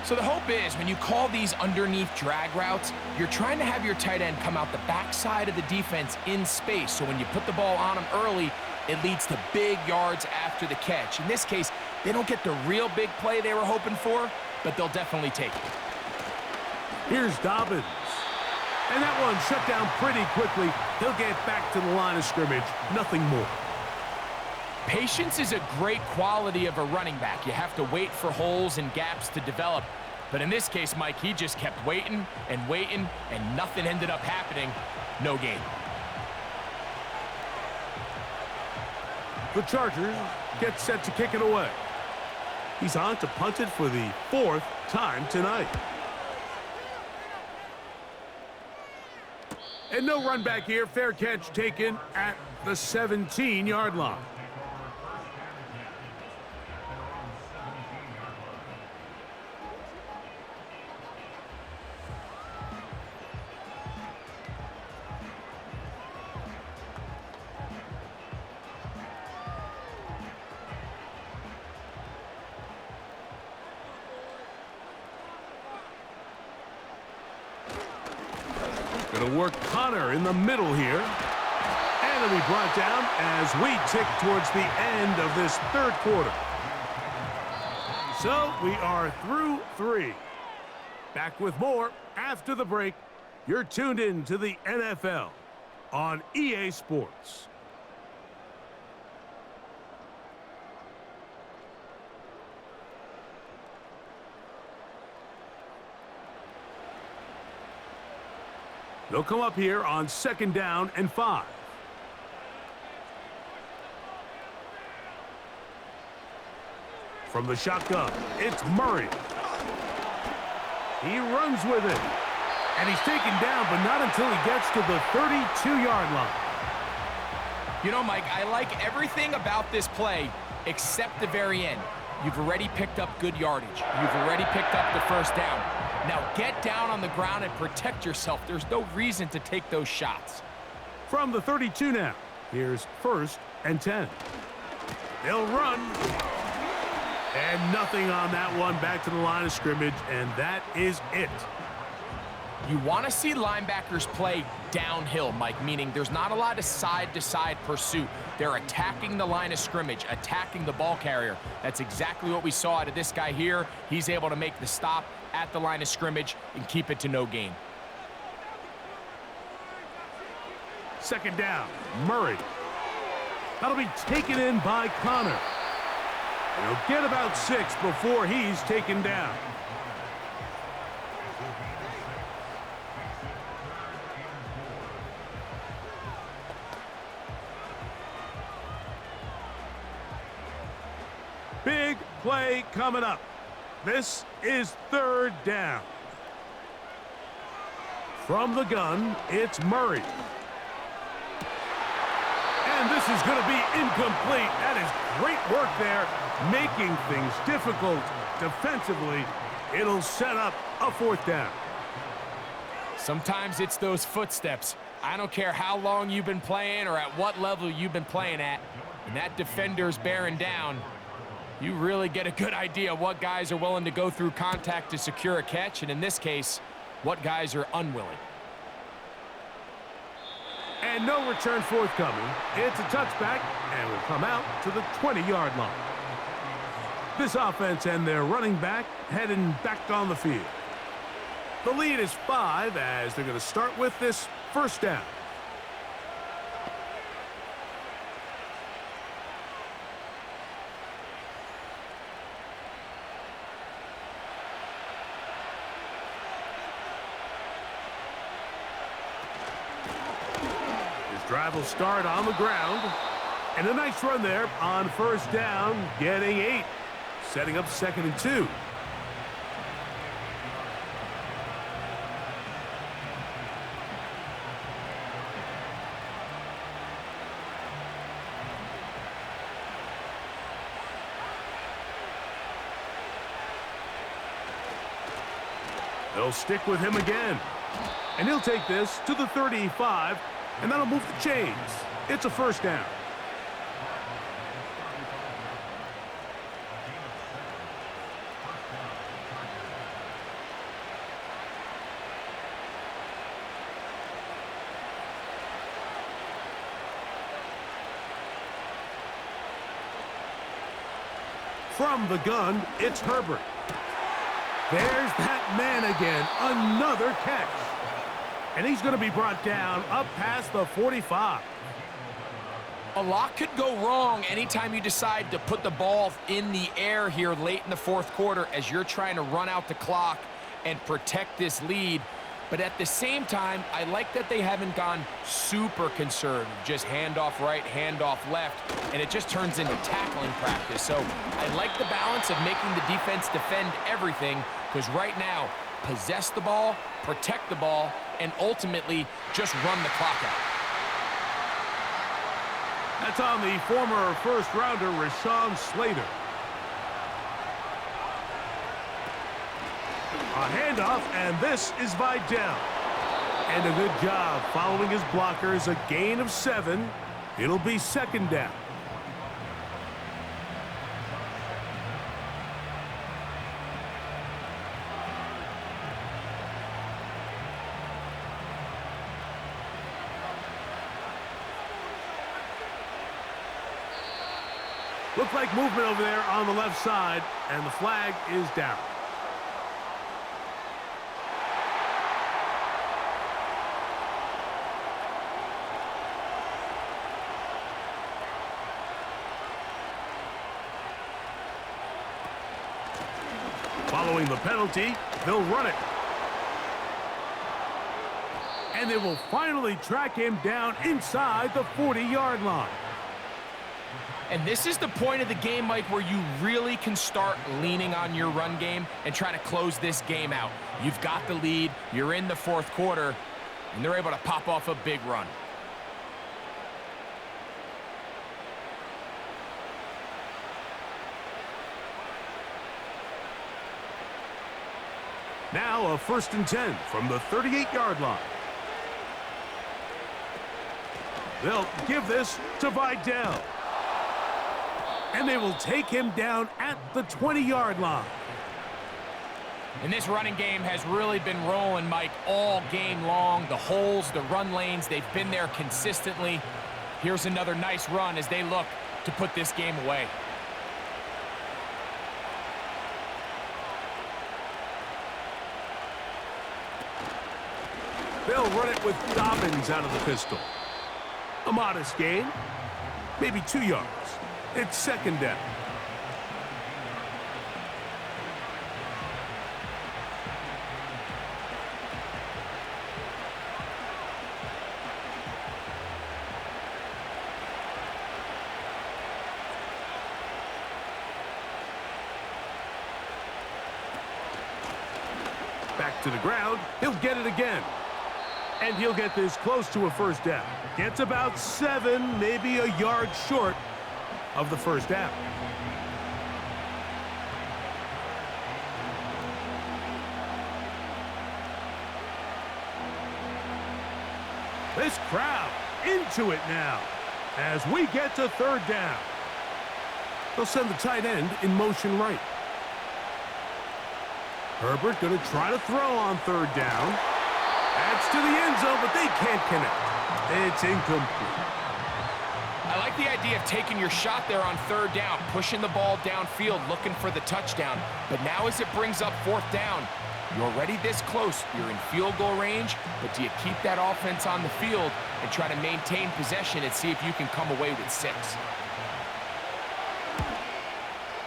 So the hope is when you call these underneath drag routes, you're trying to have your tight end come out the backside of the defense in space. So when you put the ball on him early, it leads to big yards after the catch. In this case, they don't get the real big play they were hoping for, but they'll definitely take it. Here's Dobbins. And that one shut down pretty quickly. He'll get back to the line of scrimmage. Nothing more. Patience is a great quality of a running back. You have to wait for holes and gaps to develop. But in this case, Mike, he just kept waiting and waiting, and nothing ended up happening. No gain. The Chargers get set to kick it away. He's on to punt it for the 4th time tonight. And no run back here. Fair catch taken at the 17-yard line. Going to work Connor in the middle here. And it'll be brought down as we tick towards the end of this third quarter. So we are through 3. Back with more after the break. You're tuned in to the NFL on EA Sports. They'll come up here on 2nd down and 5. From the shotgun, it's Murray. He runs with it. And he's taken down, but not until he gets to the 32-yard line. You know, Mike, I like everything about this play except the very end. You've already picked up good yardage. You've already picked up the first down. Now get down on the ground and protect yourself. There's no reason to take those shots. From the 32 now, here's 1st and 10. They'll run. And nothing on that one. Back to the line of scrimmage, and that is it. You want to see linebackers play downhill, Mike, meaning there's not a lot of side-to-side pursuit. They're attacking the line of scrimmage, attacking the ball carrier. That's exactly what we saw out of this guy here. He's able to make the stop at the line of scrimmage and keep it to no gain. 2nd down, Murray. That'll be taken in by Connor. He'll get about 6 before he's taken down. Big play coming up. This is 3rd down. From the gun, it's Murray. And this is going to be incomplete. That is great work there, making things difficult defensively. It'll set up a 4th down. Sometimes it's those footsteps. I don't care how long you've been playing or at what level you've been playing at. When that defender's bearing down, you really get a good idea what guys are willing to go through contact to secure a catch, and in this case, what guys are unwilling. And no return forthcoming. It's a touchback, and will come out to the 20-yard line. This offense and their running back heading back on the field. The lead is 5 as they're going to start with this 1st down. Drive will start on the ground. And a nice run there on 1st down, getting 8. Setting up 2nd and 2. They'll stick with him again. And he'll take this to the 35. And that'll move the chains. It's a 1st down. From the gun, it's Herbert. There's that man again. Another catch. And he's going to be brought down up past the 45. A lot could go wrong anytime you decide to put the ball in the air here late in the 4th quarter as you're trying to run out the clock and protect this lead. But at the same time, I like that they haven't gone super conservative, just handoff right, handoff left, and it just turns into tackling practice. So I like the balance of making the defense defend everything, because right now, possess the ball, protect the ball, and ultimately just run the clock out. That's on the former first-rounder, Rashawn Slater. A handoff, and this is Vidal. And a good job following his blockers, a gain of 7. It'll be second down. Looks like movement over there on the left side, and the flag is down. Following the penalty, they'll run it. And they will finally track him down inside the 40-yard line. And this is the point of the game, Mike, where you really can start leaning on your run game and try to close this game out. You've got the lead, you're in the fourth quarter, and they're able to pop off a big run. Now a 1st and 10 from the 38-yard line. They'll give this to Vidal. And they will take him down at the 20-yard line. And this running game has really been rolling, Mike, all game long. The holes, the run lanes, they've been there consistently. Here's another nice run as they look to put this game away. They'll run it with Dobbins out of the pistol. A modest gain, maybe 2 yards. It's second down. Back to the ground. He'll get it again. And he'll get this close to a first down. Gets about 7, maybe a yard short of the first down. This crowd into it now as we get to third down. They'll send the tight end in motion right. Herbert going to try to throw on third down. That's to the end zone, but they can't connect. It's incomplete. I like the idea of taking your shot there on third down, pushing the ball downfield, looking for the touchdown. But now as it brings up fourth down, you're already this close. You're in field goal range, but do you keep that offense on the field and try to maintain possession and see if you can come away with 6?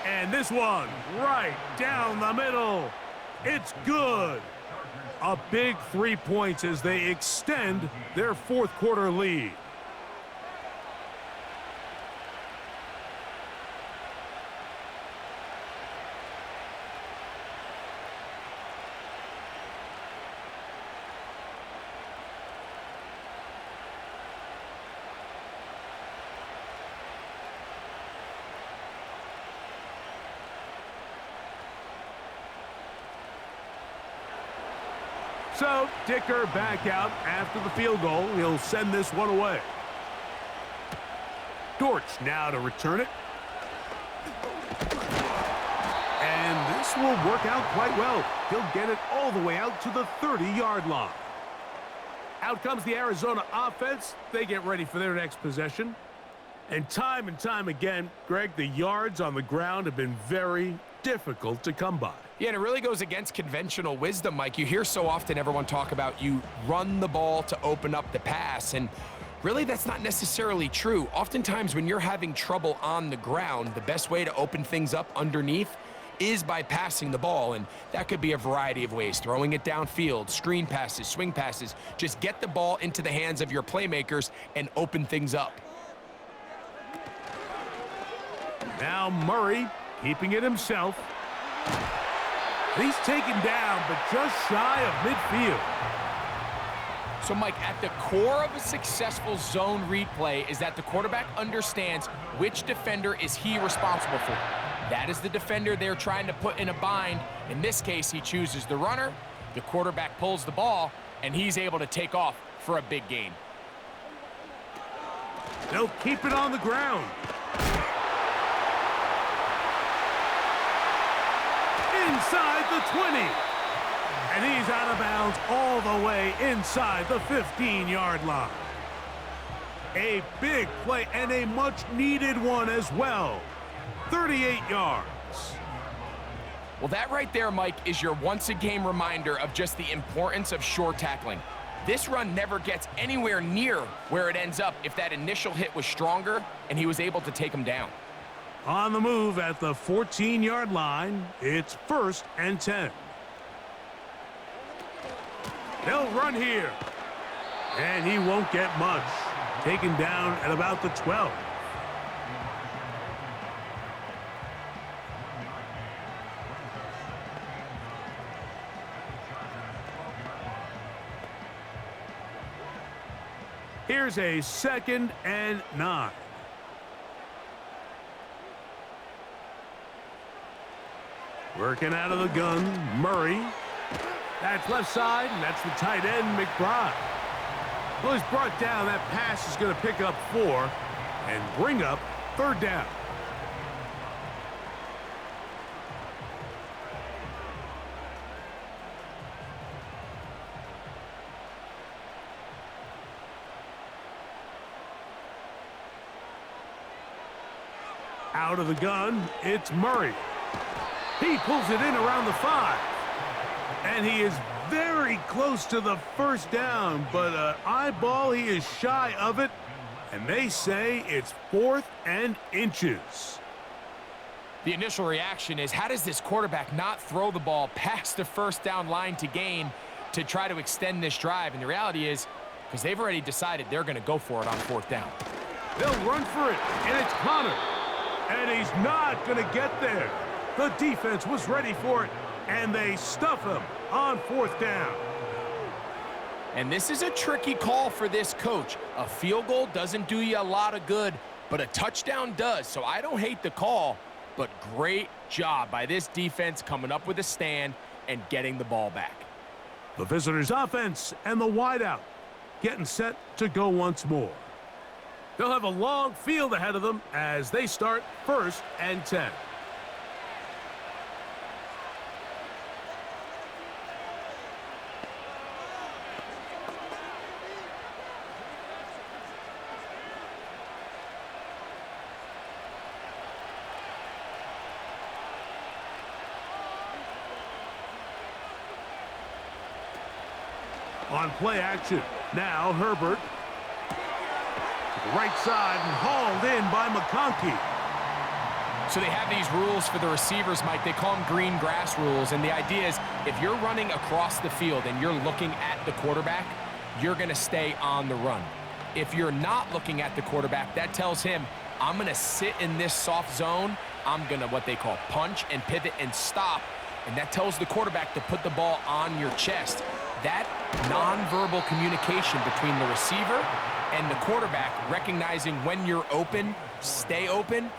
And this one right down the middle. It's good. A big 3 points as they extend their fourth quarter lead. So, Dicker back out after the field goal. He'll send this one away. Dortch now to return it. And this will work out quite well. He'll get it all the way out to the 30-yard line. Out comes the Arizona offense. They get ready for their next possession. And time again, Greg, the yards on the ground have been very difficult to come by. Yeah, and it really goes against conventional wisdom, Mike. You hear so often everyone talk about you run the ball to open up the pass, and really that's not necessarily true. Oftentimes when you're having trouble on the ground, the best way to open things up underneath is by passing the ball, and that could be a variety of ways. Throwing it downfield, screen passes, swing passes. Just get the ball into the hands of your playmakers and open things up. Now Murray keeping it himself. He's taken down, but just shy of midfield. So, Mike, at the core of a successful zone read play is that the quarterback understands which defender is he responsible for. That is the defender they're trying to put in a bind. In this case, he chooses the runner, the quarterback pulls the ball, and he's able to take off for a big gain. They'll keep it on the ground. Inside the 20. And he's out of bounds all the way inside the 15-yard line. A big play and a much-needed one as well. 38 yards. Well, that right there, Mike, is your once-a-game reminder of just the importance of short tackling. This run never gets anywhere near where it ends up if that initial hit was stronger and he was able to take him down. On the move at the 14-yard line, it's 1st and 10. They'll run here. And he won't get much. Taken down at about the 12. Here's a 2nd and 9. Working out of the gun, Murray. That's left side, and that's the tight end, McBride. Well, he's brought down. That pass is going to pick up 4 and bring up 3rd down. Out of the gun, it's Murray. He pulls it in around the 5. And he is very close to the 1st down, but eyeball, he is shy of it. And they say it's 4th and inches. The initial reaction is, how does this quarterback not throw the ball past the 1st down line to gain to try to extend this drive? And the reality is, because they've already decided they're going to go for it on 4th down. They'll run for it, and it's Connor. And he's not going to get there. The defense was ready for it, and they stuff him on 4th down. And this is a tricky call for this coach. A field goal doesn't do you a lot of good, but a touchdown does. So I don't hate the call, but great job by this defense coming up with a stand and getting the ball back. The visitors' offense and the wideout getting set to go once more. They'll have a long field ahead of them as they start 1st and 10. On play action, now Herbert. Right side and hauled in by McConkey. So they have these rules for the receivers, Mike. They call them green grass rules. And the idea is if you're running across the field and you're looking at the quarterback, you're going to stay on the run. If you're not looking at the quarterback, that tells him, I'm going to sit in this soft zone. I'm going to what they call punch and pivot and stop. And that tells the quarterback to put the ball on your chest. That nonverbal communication between the receiver and the quarterback, recognizing when you're open, stay open,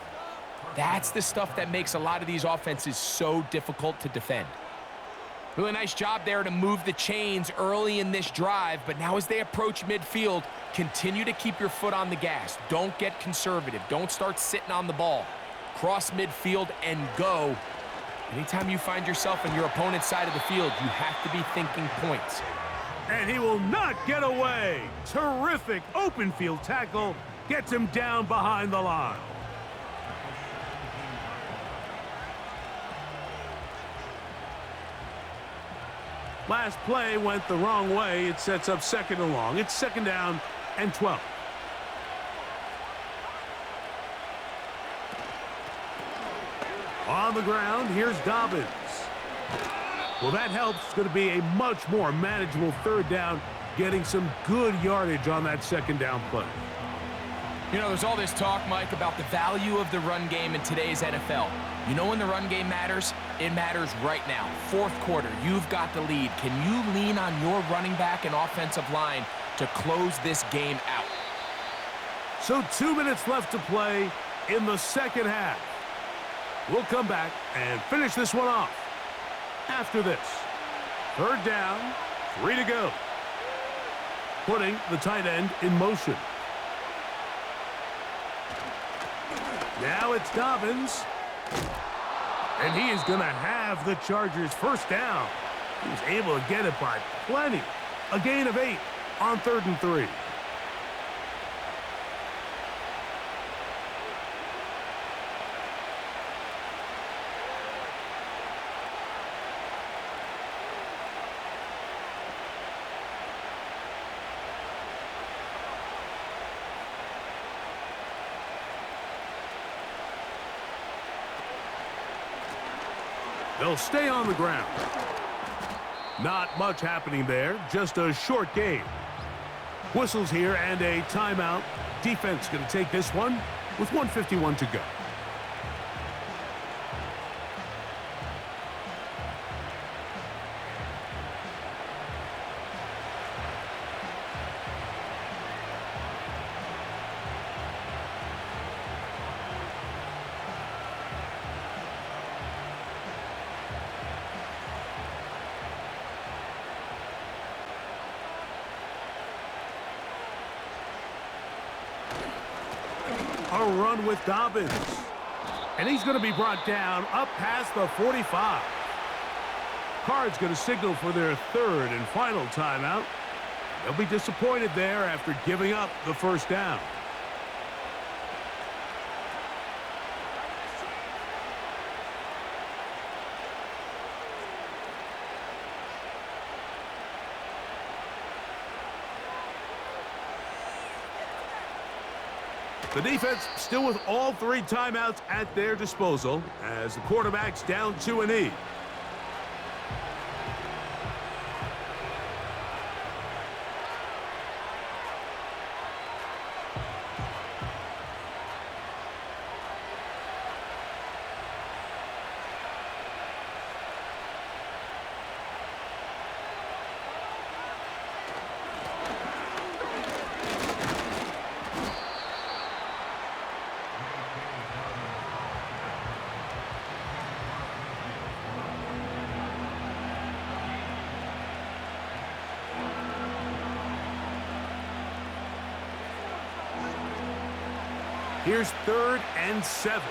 that's the stuff that makes a lot of these offenses so difficult to defend. Really nice job there to move the chains early in this drive, but now as they approach midfield, continue to keep your foot on the gas. Don't get conservative. Don't start sitting on the ball. Cross midfield and go. Anytime you find yourself on your opponent's side of the field, you have to be thinking points. And he will not get away. Terrific open field tackle. Gets him down behind the line. Last play went the wrong way. It sets up 2nd and long. It's 2nd down and 12. On the ground, here's Dobbins. Well, that helps. It's going to be a much more manageable 3rd down, getting some good yardage on that 2nd down play. You know, there's all this talk, Mike, about the value of the run game in today's NFL. You know when the run game matters? It matters right now. Fourth quarter, you've got the lead. Can you lean on your running back and offensive line to close this game out? So 2 minutes left to play in the second half. We'll come back and finish this one off after this. Third down, 3 to go. Putting the tight end in motion. Now it's Dobbins. And he is going to have the Chargers first down. He was able to get it by plenty. A gain of 8 on 3rd and 3. They'll stay on the ground. Not much happening there, just a short game. Whistles here and a timeout. Defense going to take this one with 1:51 to go. A run with Dobbins. And he's going to be brought down up past the 45. Card's going to signal for their 3rd and final timeout. They'll be disappointed there after giving up the first down. The defense still with all 3 timeouts at their disposal as the quarterback's down to an knee. Here's 3rd and 7.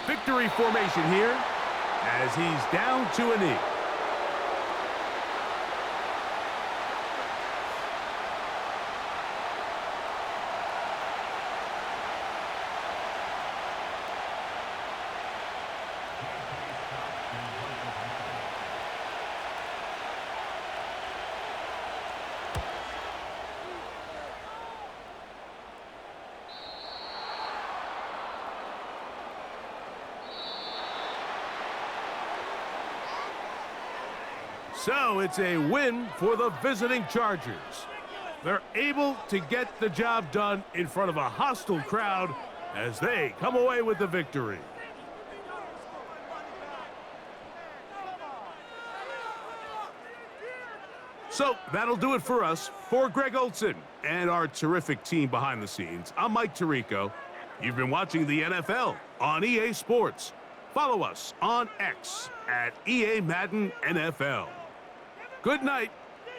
Victory formation here as he's down to a knee. So it's a win for the visiting Chargers. They're able to get the job done in front of a hostile crowd as they come away with the victory. So that'll do it for us. For Greg Olson and our terrific team behind the scenes, I'm Mike Tirico. You've been watching the NFL on EA Sports. Follow us on X at EA Madden NFL. Good night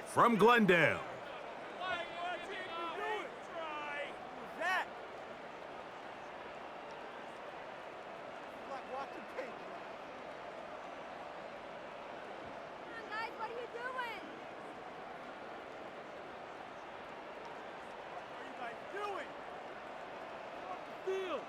from Glendale. Field.